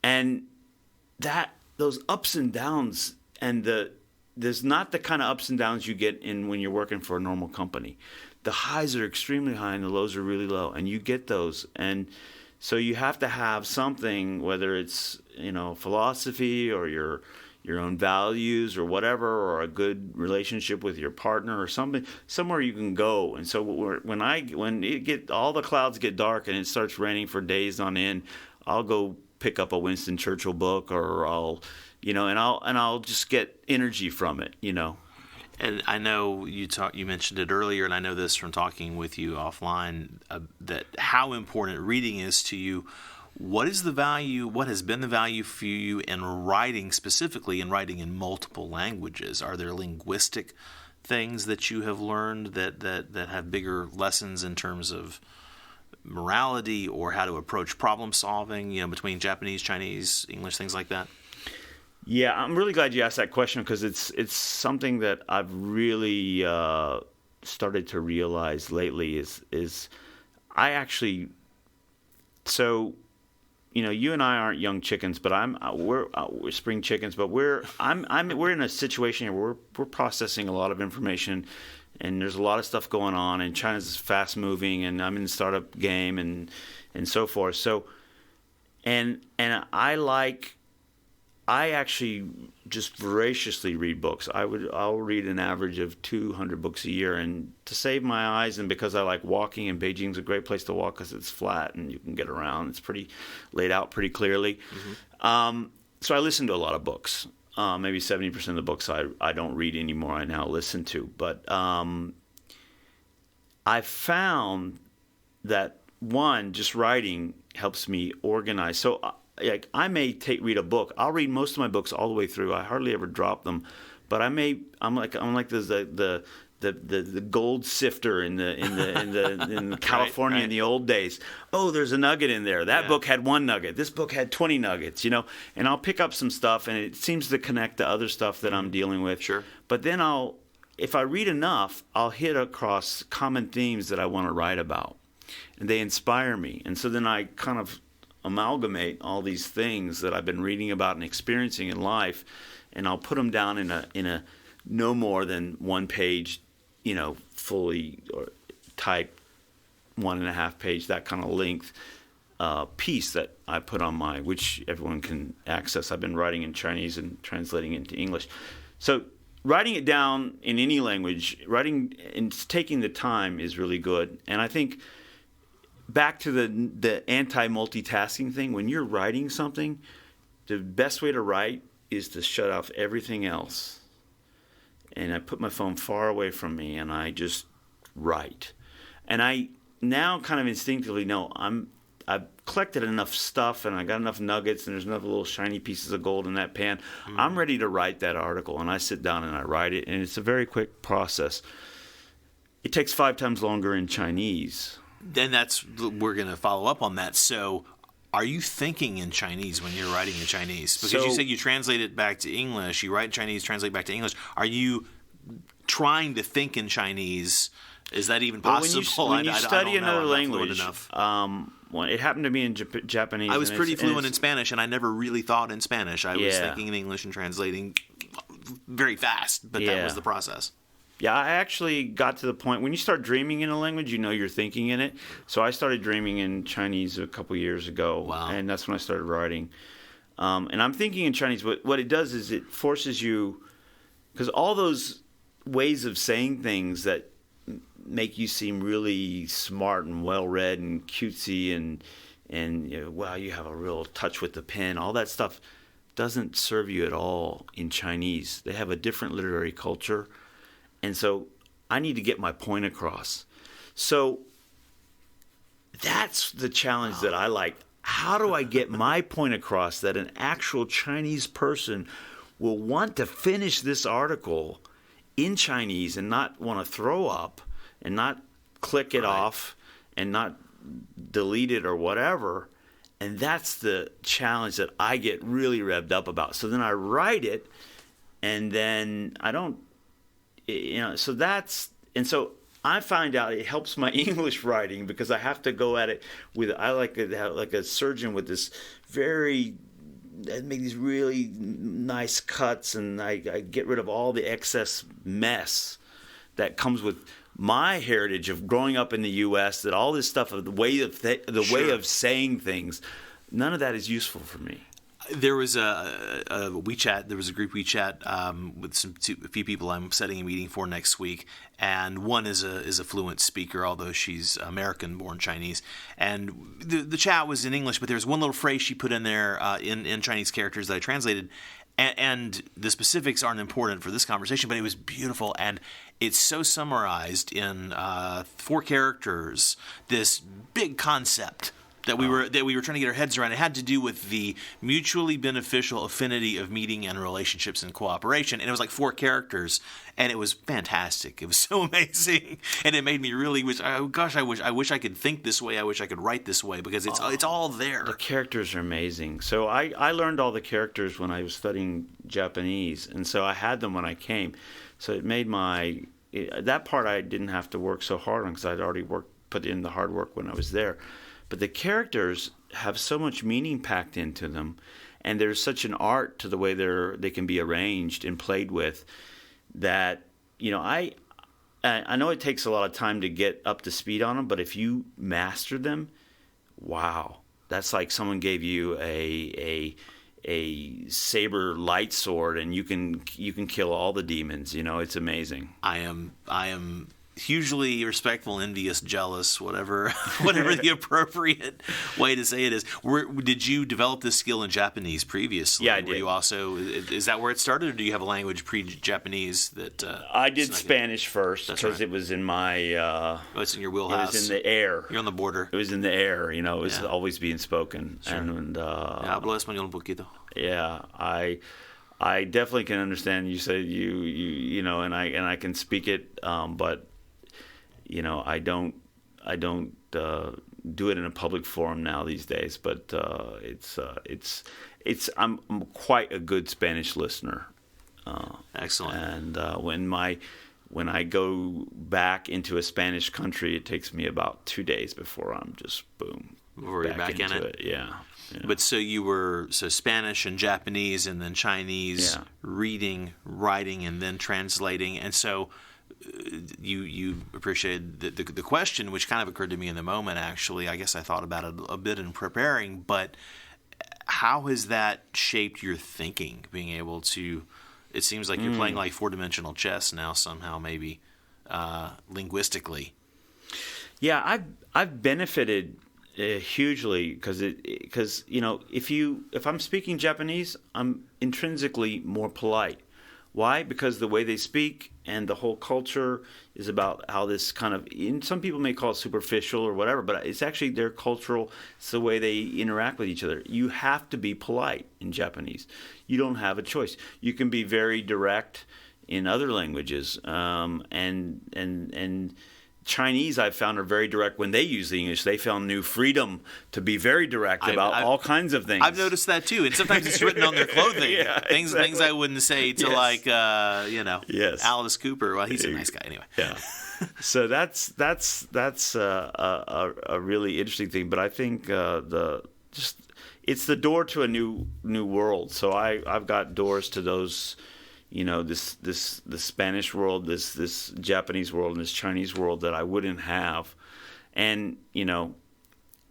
And those ups and downs, and there's not the kind of ups and downs you get when you're working for a normal company. The highs are extremely high and the lows are really low, and you get those. And so you have to have something, whether it's philosophy or your own values or whatever, or a good relationship with your partner or something, somewhere you can go. And so when all the clouds get dark and it starts raining for days on end, I'll go pick up a Winston Churchill book, or I'll just get energy from it. And I know you mentioned it earlier, and I know this from talking with you offline, that how important reading is to you. What is the value? What has been the value for you in writing, specifically in writing in multiple languages? Are there linguistic things that you have learned that have bigger lessons in terms of morality or how to approach problem solving, between Japanese, Chinese, English, things like that? Yeah, I'm really glad you asked that question, because it's something that I've really started to realize lately is I actually, so you and I aren't young chickens, but we're spring chickens, but we're in a situation here where we're processing a lot of information, and there's a lot of stuff going on, and China's fast moving, and I'm in the startup game and so forth. So and I actually just voraciously read books. I'll read an average of 200 books a year, and to save my eyes, and because I like walking, and Beijing's a great place to walk because it's flat and you can get around. It's pretty laid out pretty clearly. Mm-hmm. So I listen to a lot of books. Maybe 70% of the books I don't read anymore, I now listen to. But I found that, one, just writing helps me organize. So I may read a book. I'll read most of my books all the way through. I hardly ever drop them, but I'm like the gold sifter in the California in the old days. Oh, there's a nugget in there. That book had one nugget. This book had 20 nuggets. And I'll pick up some stuff, and it seems to connect to other stuff that I'm dealing with. Sure. But then if I read enough, I'll hit across common themes that I want to write about, and they inspire me. And so then I kind of amalgamate all these things that I've been reading about and experiencing in life, and I'll put them down in a no more than 1 page, fully or typed 1.5 page, that kind of length piece that I put on which everyone can access. I've been writing in Chinese and translating into English. So writing it down in any language, writing and taking the time is really good. And I think back to the anti-multitasking thing, when you're writing something, the best way to write is to shut off everything else. And I put my phone far away from me, and I just write. And I now kind of instinctively know I've collected enough stuff, and I got enough nuggets, and there's enough little shiny pieces of gold in that pan. Mm. I'm ready to write that article, and I sit down and I write it, and it's a very quick process. It takes 5 times longer in Chinese. Then we're going to follow up on that. So are you thinking in Chinese when you're writing in Chinese? Because you said you translate it back to English. You write in Chinese, translate back to English. Are you trying to think in Chinese? Is that even possible? When you study another language, it happened to me in Japanese. I was pretty fluent in Spanish, and I never really thought in Spanish. I was thinking in English and translating very fast, but that was the process. Yeah, I actually got to the point, when you start dreaming in a language, you're thinking in it. So I started dreaming in Chinese a couple years ago. Wow. And that's when I started writing. And I'm thinking in Chinese, but what it does is it forces you, because all those ways of saying things that make you seem really smart and well-read and cutesy and wow, you have a real touch with the pen, all that stuff doesn't serve you at all in Chinese. They have a different literary culture. And so I need to get my point across. So that's the challenge that I like. How do I get my point across that an actual Chinese person will want to finish this article in Chinese and not want to throw up and not click it off and not delete it or whatever? And that's the challenge that I get really revved up about. So then I write it, and then I don't, so so I find out it helps my English writing, because I have to go at it I like a surgeon with this I make these really nice cuts, and I get rid of all the excess mess that comes with my heritage of growing up in the U.S., that all this stuff of the way of saying things, none of that is useful for me. There was a WeChat. There was a group WeChat with a few people I'm setting a meeting for next week, and one is a fluent speaker, although she's American-born Chinese. And the chat was in English, but there was one little phrase she put in there in Chinese characters that I translated, And the specifics aren't important for this conversation, but it was beautiful, and it's so summarized in 4 characters. This big concept that we were trying to get our heads around. It had to do with the mutually beneficial affinity of meeting and relationships and cooperation, and it was like 4 characters, and it was fantastic. It was so amazing, and it made me really wish. Oh gosh, I wish I could think this way. I wish I could write this way, because it's all there. The characters are amazing. So I learned all the characters when I was studying Japanese, and so I had them when I came. So it made that part I didn't have to work so hard on, because I'd already put in the hard work when I was there. But the characters have so much meaning packed into them, and there's such an art to the way they can be arranged and played with, that I know it takes a lot of time to get up to speed on them, but if you master them, wow, that's like someone gave you a saber light sword, and you can kill all the demons. It's amazing. I am hugely respectful, envious, jealous, whatever the appropriate way to say it is. Did you develop this skill in Japanese previously? Yeah, I did. Were you also, is that where it started, or do you have a language pre-Japanese that? I did Spanish first, because it was in my. It's in your wheelhouse. It was in the air. You're on the border. It was in the air. It was always being spoken. Sure. And hablo español un poquito. Yeah, I definitely can understand. You said and I can speak it, but. I don't do it in a public forum now these days, but I'm quite a good Spanish listener. Excellent. And when I go back into a Spanish country, it takes me about 2 days before I'm just before you're back in it. Yeah. But so you were Spanish and Japanese and then Chinese, reading, writing, and then translating, and so. You appreciated the question, which kind of occurred to me in the moment, actually. I guess I thought about it a bit in preparing, but how has that shaped your thinking, being able to, it seems like you're playing like 4-dimensional chess now somehow, maybe linguistically. Yeah, I've benefited hugely, because if I'm speaking Japanese, I'm intrinsically more polite. Why? Because the way they speak and the whole culture is about how this kind of, some people may call it superficial or whatever, but it's actually their cultural, it's the way they interact with each other. You have to be polite in Japanese. You don't have a choice. You can be very direct in other languages, and Chinese, I've found, are very direct when they use the English. They found new freedom to be very direct about all kinds of things. I've noticed that too, and sometimes it's written on their clothing. Things I wouldn't say to Alice Cooper. Well, he's a nice guy anyway. Yeah. So that's a really interesting thing. But I think it's the door to a new world. So I've got doors to those. This Spanish world, this Japanese world, and this Chinese world that I wouldn't have. And,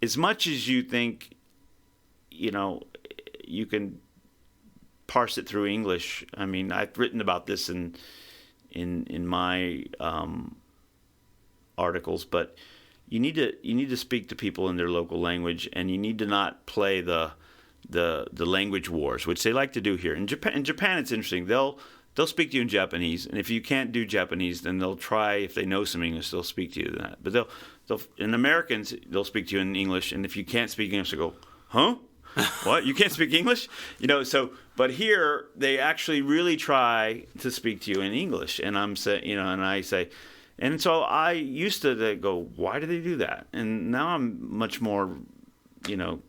as much as you think, you can parse it through English. I mean, I've written about this in my articles, but you need to speak to people in their local language, and you need to not play the language wars, which they like to do here. In Japan, it's interesting. They'll speak to you in Japanese, and if you can't do Japanese, then they'll try, if they know some English, they'll speak to you in that. But in Americans, they'll speak to you in English, and if you can't speak English, they'll go, huh? What? You can't speak English? But here they actually really try to speak to you in English, and I say, and so I used to go, why do they do that? And now I'm much more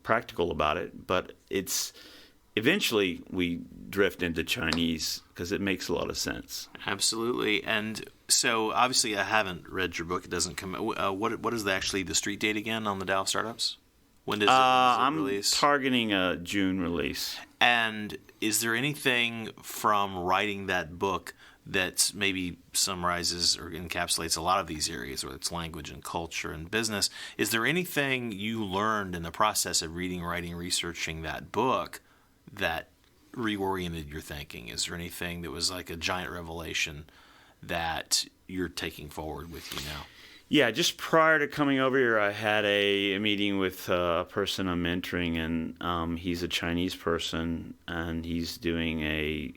practical about it, but it's eventually we drift into Chinese because it makes a lot of sense. Absolutely. And so obviously I haven't read your book. It doesn't come. What is the street date again on the Tao of Startups? When does it release? I'm targeting a June release. And is there anything from writing that book that maybe summarizes or encapsulates a lot of these areas, whether it's language and culture and business? Is there anything you learned in the process of reading, writing, researching that book that reoriented your thinking? Is there anything that was like a giant revelation that you're taking forward with you now? Yeah, just prior to coming over here, I had a meeting with a person I'm mentoring, and he's a Chinese person, and he's doing a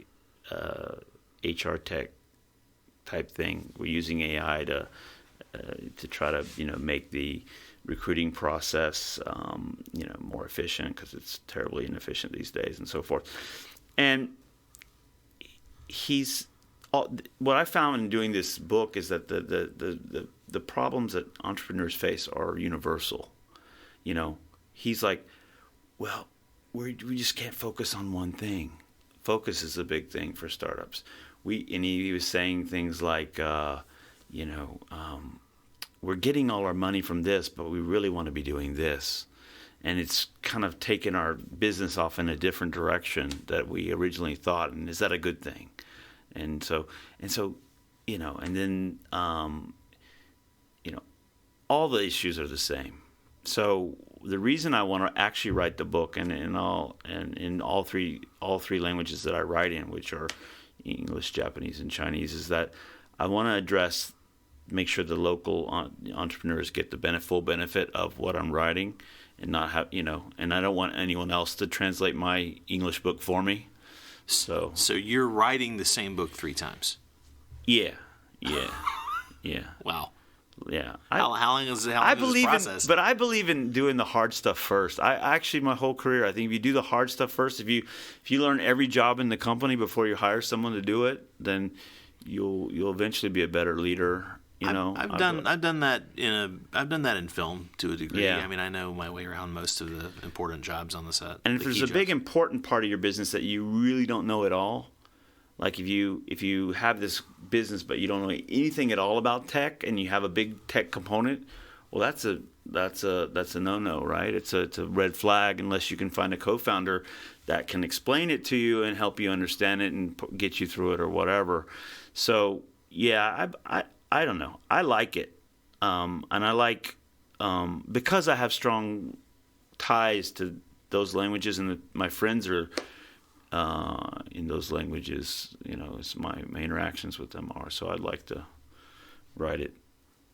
HR tech type thing. We're using AI to try to make the recruiting process more efficient, because it's terribly inefficient these days, and so forth. And what I found in doing this book is that the problems that entrepreneurs face are universal. He's like, well, we just can't focus on one thing. Focus is a big thing for startups. He was saying things like, we're getting all our money from this, but we really want to be doing this. And it's kind of taken our business off in a different direction that we originally thought. And is that a good thing? And so, and then, all the issues are the same. So the reason I want to actually write the book, and in all three languages that I write in, which are English, Japanese, and Chinese, is that I want to make sure the local entrepreneurs get the full benefit of what I'm writing, and not have, and I don't want anyone else to translate my English book for me. So you're writing the same book 3 times? Yeah. Wow. Yeah. How long is this process? But I believe in doing the hard stuff first. I actually, my whole career, I think if you do the hard stuff first, if you learn every job in the company before you hire someone to do it, then you'll eventually be a better leader. I've done that in film to a degree. Yeah. I mean, I know my way around most of the important jobs on the set. And if there's a big important part of your business that you really don't know at all, like if you have this business but you don't know anything at all about tech, and you have a big tech component, well, that's a no-no, right? It's a red flag unless you can find a co-founder that can explain it to you and help you understand it and get you through it or whatever. So yeah, I don't know. I like it, and I like because I have strong ties to those languages, and my friends are in those languages. As my interactions with them are. So I'd like to write it,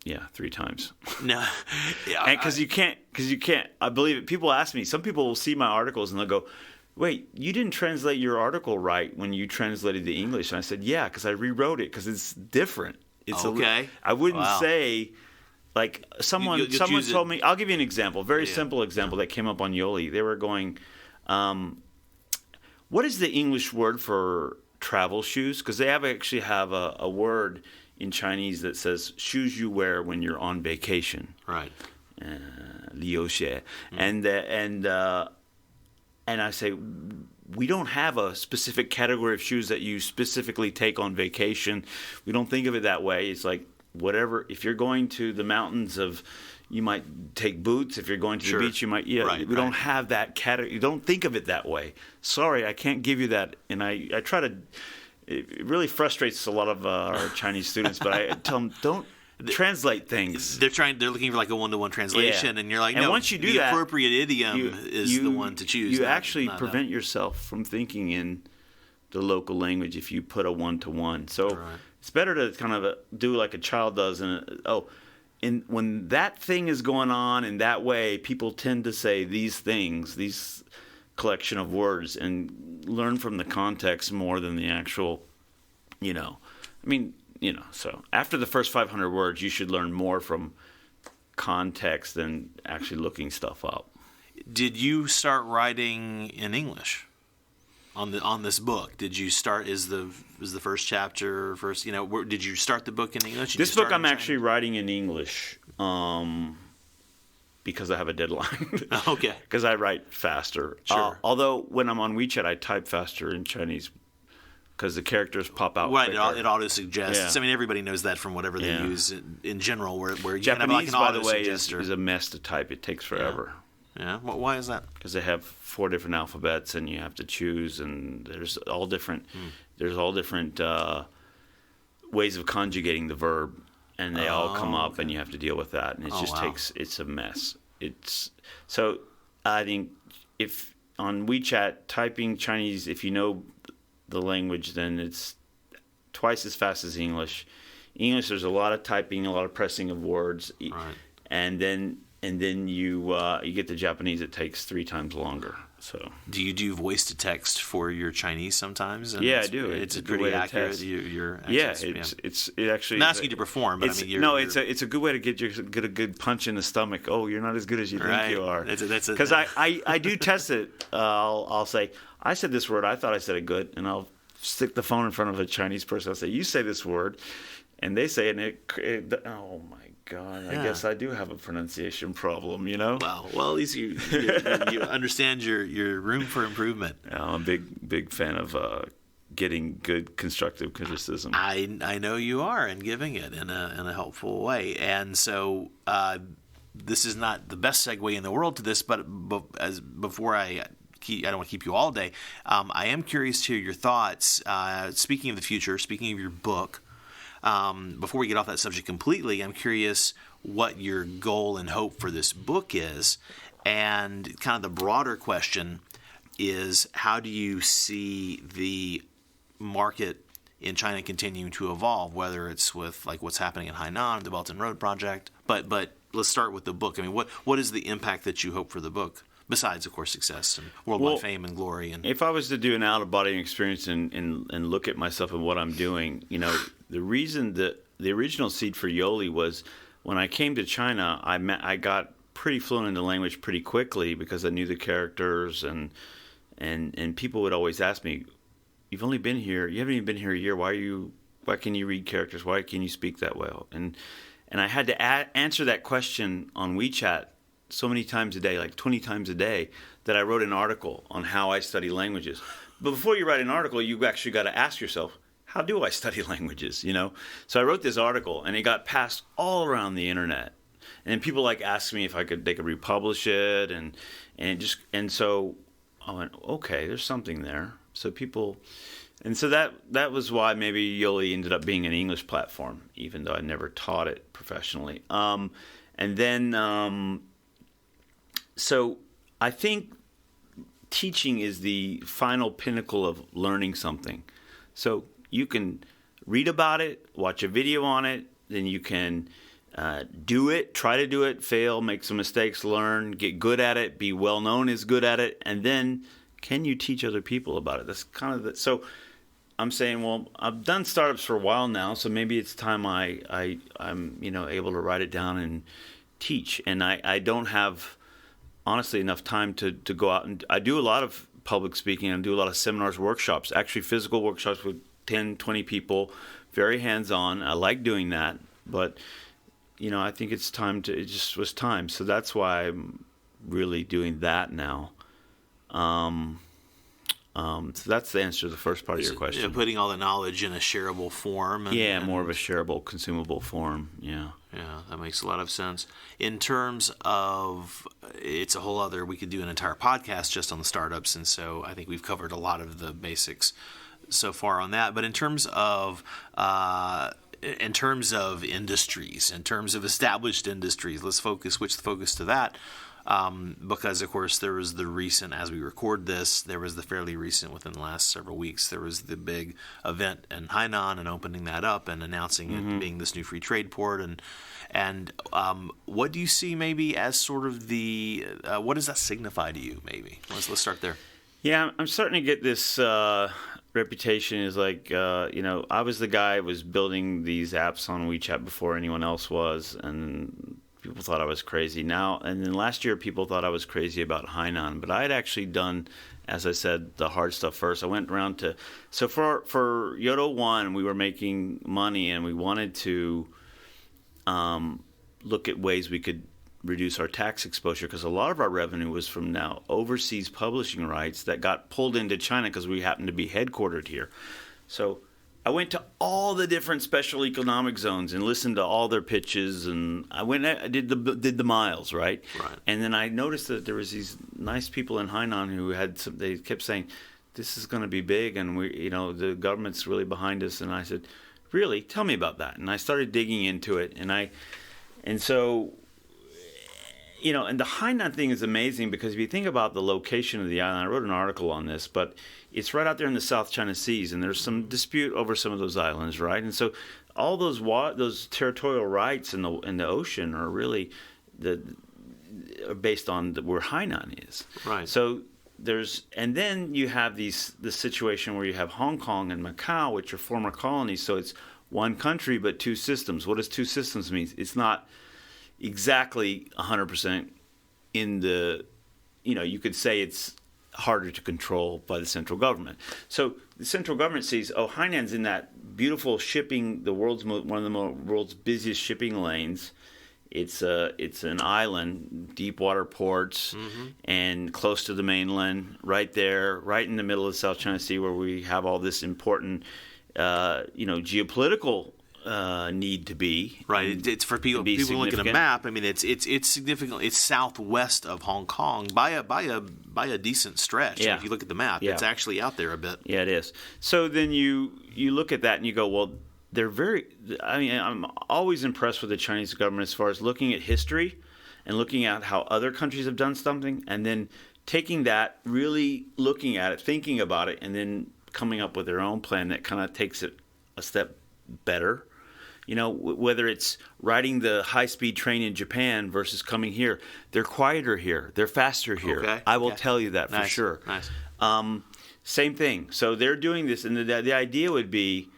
3 times. No, yeah, and because you can't. I believe it. People ask me. Some people will see my articles and they'll go, "Wait, you didn't translate your article right when you translated the English." And I said, "Yeah, because I rewrote it because it's different." It's okay. I wouldn't say, like, someone told me. I'll give you an example, very simple example that came up on Yoli. They were going, what is the English word for travel shoes? Because they actually have a word in Chinese that says shoes you wear when you're on vacation. Right. Liu xie. And I say, we don't have a specific category of shoes that you specifically take on vacation. We don't think of it that way. It's like whatever. If you're going to the mountains you might take boots. If you're going to the beach, you might. Yeah, right, we don't have that category. You don't think of it that way. Sorry, I can't give you that. And I try to. It really frustrates a lot of our Chinese students, but I tell them don't translate things. They're looking for like a 1-to-1 translation, and you're like, and no. Once you do the that, appropriate idiom is the one to choose. You actually prevent yourself from thinking in the local language if you put a 1-to-1. So it's better to kind of do like a child does, and when that thing is going on in that way, people tend to say these things, these collection of words, and learn from the context more than the actual, so after the first 500 words, you should learn more from context than actually looking stuff up. Did you start writing in English on this book? Did you start? Is the first chapter first? Did you start the book in English? This book I'm actually writing in English because I have a deadline. Okay. Because I write faster. Sure. Although when I'm on WeChat, I type faster in Chinese because the characters pop out. Right. quicker. It auto suggests. Yeah. I mean, everybody knows that from whatever they use in general. Where you Japanese, can have like an by the auto way, suggester. is a mess to type. It takes forever. Yeah. Why is that? Because they have 4 different alphabets, and you have to choose, and there's all different. There's all different ways of conjugating the verb, and they all come up, and you have to deal with that, and it takes. It's a mess. So I think if on WeChat typing Chinese, if you know the language, then it's twice as fast as English. English, there's a lot of typing, a lot of pressing of words, Right. and then you get the Japanese. It takes 3 times longer. So Do you do voice to text for your Chinese sometimes? And yeah, I do. It's a good pretty way to accurate. test. Your Yeah, accents, it actually. I'm not asking you to perform, but I mean, it's a good way to get a good punch in the stomach. Oh, you're not as good as you right. think you are. That's Because I do test it. I'll say, I said this word. I thought I said it good, and I'll stick the phone in front of a Chinese person. I'll say, you say this word, and they say it, and oh my God, I guess I do have a pronunciation problem, Well, at least you understand your room for improvement. I'm a big fan of getting good constructive criticism. I know you are, and giving it in a helpful way. And so this is not the best segue in the world to this, but before I don't want to keep you all day. I am curious to hear your thoughts. Speaking of the future, speaking of your book. Before we get off that subject completely, I'm curious what your goal and hope for this book is. And kind of the broader question is, how do you see the market in China continuing to evolve, whether it's with like what's happening in Hainan, the Belt and Road Project. But let's start with the book. I mean, what is the impact that you hope for the book? Besides, of course, success and worldwide fame and glory. And if I was to do an out-of-body experience and look at myself and what I'm doing, the reason that the original seed for Yoli was when I came to China, I got pretty fluent in the language pretty quickly because I knew the characters and people would always ask me, "You've only been here. You haven't even been here a year. Why can you read characters? Why can you speak that well?" And I had to answer that question on WeChat so many times a day, like 20 times a day, that I wrote an article on how I study languages. But before you write an article, you actually got to ask yourself, how do I study languages? So I wrote this article, and it got passed all around the internet. And people asked me if they could republish it, and so I went, okay, there's something there. So that was why maybe Yoli ended up being an English platform, even though I never taught it professionally. So I think teaching is the final pinnacle of learning something. So you can read about it, watch a video on it, then you can do it, try to do it, fail, make some mistakes, learn, get good at it, be well known as good at it, and then can you teach other people about it? That's kind of so I'm saying, well, I've done startups for a while now, so maybe it's time I'm able to write it down and teach. And I don't have honestly enough time to go out, and I do a lot of public speaking and do a lot of seminars, workshops, actually physical workshops with 10, 20 people, very hands-on. I like doing that, but I think it just was time. So that's why I'm really doing that now. So that's the answer to the first part of your question. Putting all the knowledge in a shareable form. More of a shareable, consumable form. Yeah. Yeah, that makes a lot of sense. In terms of, it's a whole other, we could do an entire podcast just on the startups, and so I think we've covered a lot of the basics so far on that. But in terms of industries, in terms of established industries, let's switch the focus to that. Because, of course, there was the recent, as we record this, there was the fairly recent, within the last several weeks, there was the big event in Hainan and opening that up and announcing it being this new free trade port. And what do you see maybe as sort of what does that signify to you maybe? Let's start there. Yeah, I'm starting to get this reputation is I was the guy who was building these apps on WeChat before anyone else was, and people thought I was crazy now. And then last year, people thought I was crazy about Hainan. But I had actually done, as I said, the hard stuff first. I went around so for Yodo 1, we were making money, and we wanted to look at ways we could reduce our tax exposure, because a lot of our revenue was from now overseas publishing rights that got pulled into China because we happened to be headquartered here. So I went to all the different special economic zones and listened to all their pitches, and I did the miles, right? Right. And then I noticed that there was these nice people in Hainan who they kept saying, "This is going to be big, and the government's really behind us." And I said, "Really? Tell me about that." And I started digging into it, and so and the Hainan thing is amazing because if you think about the location of the island, I wrote an article on this, but it's right out there in the South China Seas, and there's some dispute over some of those islands, right? And so all those territorial rights in the ocean are really are based on where Hainan is. Right. So and then you have the situation where you have Hong Kong and Macau, which are former colonies. So it's one country but two systems. What does two systems mean? It's not exactly 100% in the, you could say it's harder to control by the central government. So the central government sees, Hainan's in that beautiful shipping, one of the world's busiest shipping lanes. It's an island, deep water ports, and close to the mainland, right there, right in the middle of the South China Sea, where we have all this important, geopolitical need to be. Right. It's for people look at a map. I mean, it's significant. It's southwest of Hong Kong by a decent stretch. Yeah. If you look at the map, it's actually out there a bit. Yeah, it is. So then you look at that and you go, well, I'm always impressed with the Chinese government as far as looking at history and looking at how other countries have done something, and then taking that, really looking at it, thinking about it, and then coming up with their own plan that kind of takes it a step better. Whether it's riding the high-speed train in Japan versus coming here, they're quieter here, they're faster here. Okay. I will tell you that for sure. Nice. Same thing. So they're doing this, and the idea would be,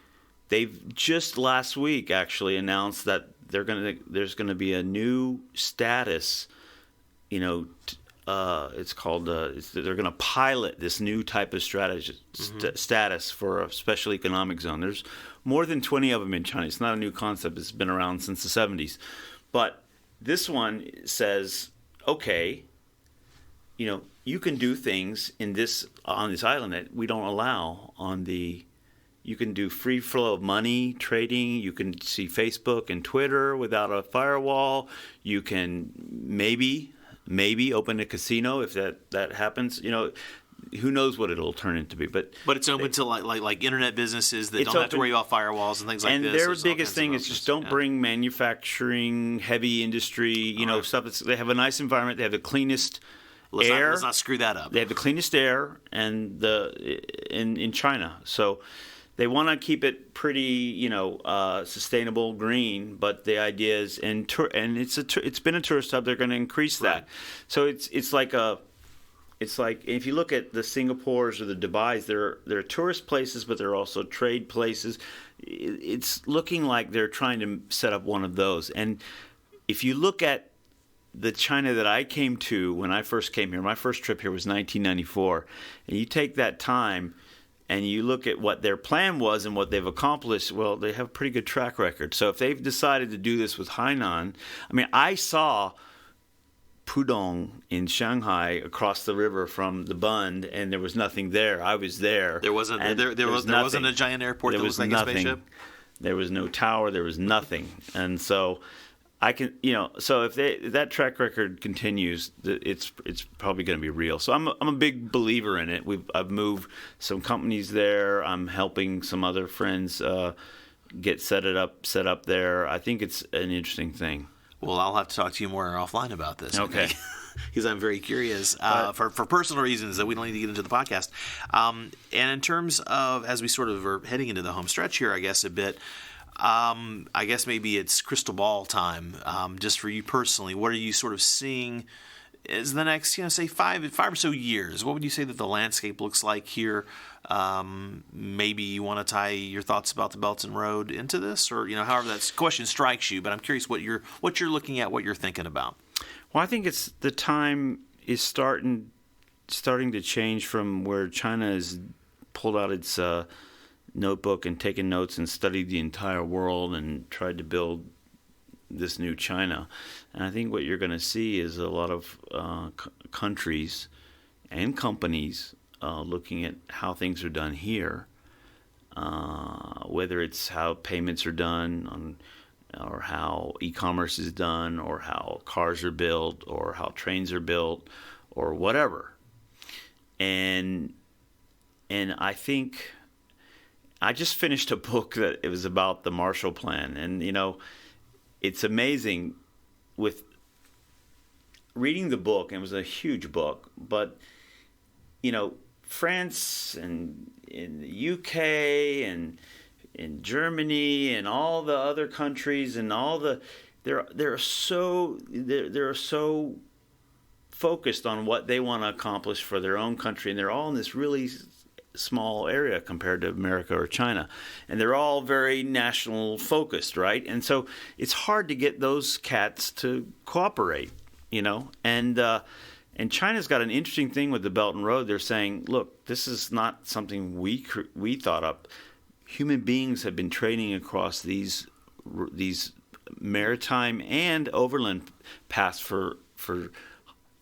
they've just last week actually announced that there's going to be a new status. It's called. They're going to pilot this new type of status for a special economic zone. There's more than 20 of them in China. It's not a new concept. It's been around since the 70s. But this one says, okay, you can do things on this island that we don't allow on the. You can do free flow of money, trading. You can see Facebook and Twitter without a firewall. You can maybe open a casino if that happens. Who knows what it'll turn into be. But it's open to like internet businesses that don't have to worry about firewalls and things like this. And their biggest thing is just don't bring manufacturing, heavy industry, stuff. They have a nice environment. They have the cleanest air. Let's not screw that up. They have the cleanest air in China. So they want to keep it pretty, sustainable, green. But the idea is, and it's been a tourist hub. They're going to increase that. Right. So it's like if you look at the Singapores or the Dubais, they're tourist places, but they're also trade places. It's looking like they're trying to set up one of those. And if you look at the China that I came to when I first came here, my first trip here was 1994, and you take that time and you look at what their plan was and what they've accomplished, well, they have a pretty good track record. So if they've decided to do this with Hainan, I saw Pudong in Shanghai across the river from the Bund, and there was nothing there. I was there. There wasn't a giant airport that was like a spaceship? There was no tower. There was nothing. And so I can, so if that track record continues, it's probably going to be real. So I'm a big believer in it. I've moved some companies there. I'm helping some other friends get set up there. I think it's an interesting thing. Well, I'll have to talk to you more offline about this. Okay. Because I'm very curious for personal reasons that we don't need to get into the podcast. And in terms of, as we sort of are heading into the home stretch here, I guess a bit, I guess maybe it's crystal ball time. Just for you personally, what are you sort of seeing as the next, say 5 or so years? What would you say that the landscape looks like here? Maybe you want to tie your thoughts about the Belt and Road into this, or however that question strikes you. But I'm curious what you're looking at, what you're thinking about. Well, I think it's the time is starting to change from where China has pulled out its notebook and taken notes and studied the entire world and tried to build this new China. And I think what you're going to see is a lot of countries and companies looking at how things are done here, whether it's how payments are done or how e-commerce is done or how cars are built or how trains are built or whatever. And I think I just finished a book that it was about the Marshall Plan. And, it's amazing with reading the book, and it was a huge book, but, France and in the UK and in Germany and all the other countries and all the they're so focused on what they want to accomplish for their own country, and they're all in this really small area compared to America or China, and they're all very national focused, right? And so it's hard to get those cats to cooperate, and China's got an interesting thing with the Belt and Road. They're saying, look, this is not something we thought up. Human beings have been trading across these maritime and overland paths for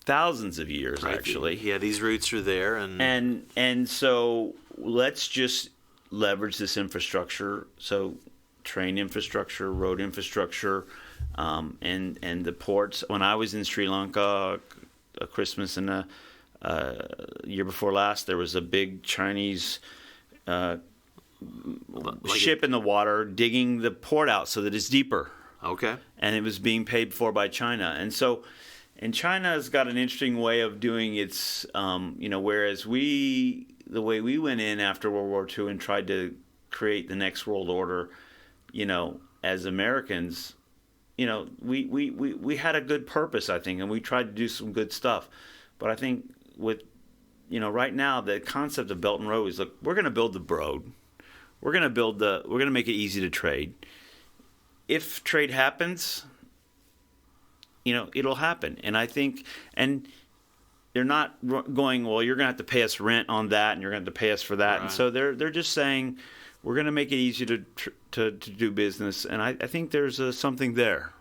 thousands of years, right. Actually. Yeah, these routes are there, and so let's just leverage this infrastructure. So train infrastructure, road infrastructure, and the ports. When I was in Sri Lanka, a Christmas and a year before last, there was a big Chinese ship in the water digging the port out so that it's deeper. Okay. And it was being paid for by China. And China's got an interesting way of doing its, whereas the way we went in after World War II and tried to create the next world order, as Americans, we had a good purpose, I think, and we tried to do some good stuff. But I think with, right now, the concept of Belt and Road is, look, we're going to build the road. We're going to make it easy to trade. If trade happens, it'll happen. And I think, and they're not going, well, you're going to have to pay us rent on that, and you're going to have to pay us for that. Right. And so they're just saying, we're going to make it easy to do business. And I think there's something there.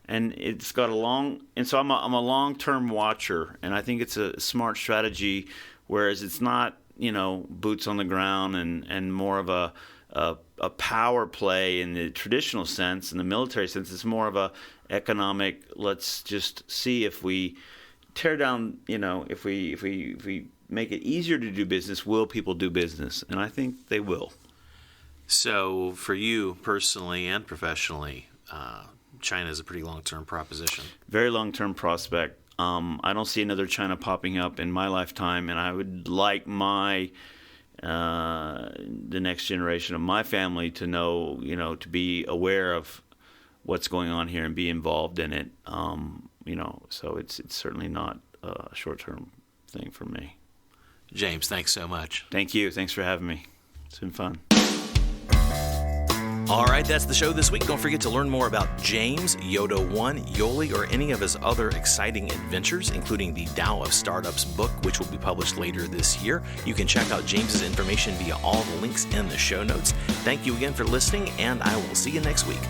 And it's got and so I'm a long-term watcher, and I think it's a smart strategy, whereas it's not, boots on the ground and more of a power play in the traditional sense, in the military sense. It's more of a economic, let's just see if we tear down, if we make it easier to do business, will people do business? And I think they will. So for you personally and professionally, China is a pretty long-term proposition. Very long-term prospect. I don't see another China popping up in my lifetime, and I would like the next generation of my family to know, to be aware of what's going on here and be involved in it. So it's certainly not a short-term thing for me. James, thanks so much. Thank you. Thanks for having me. It's been fun. All right, that's the show this week. Don't forget to learn more about James, Yodo One, Yoli, or any of his other exciting adventures, including the Tao of Startups book, which will be published later this year. You can check out James's information via all the links in the show notes. Thank you again for listening, and I will see you next week.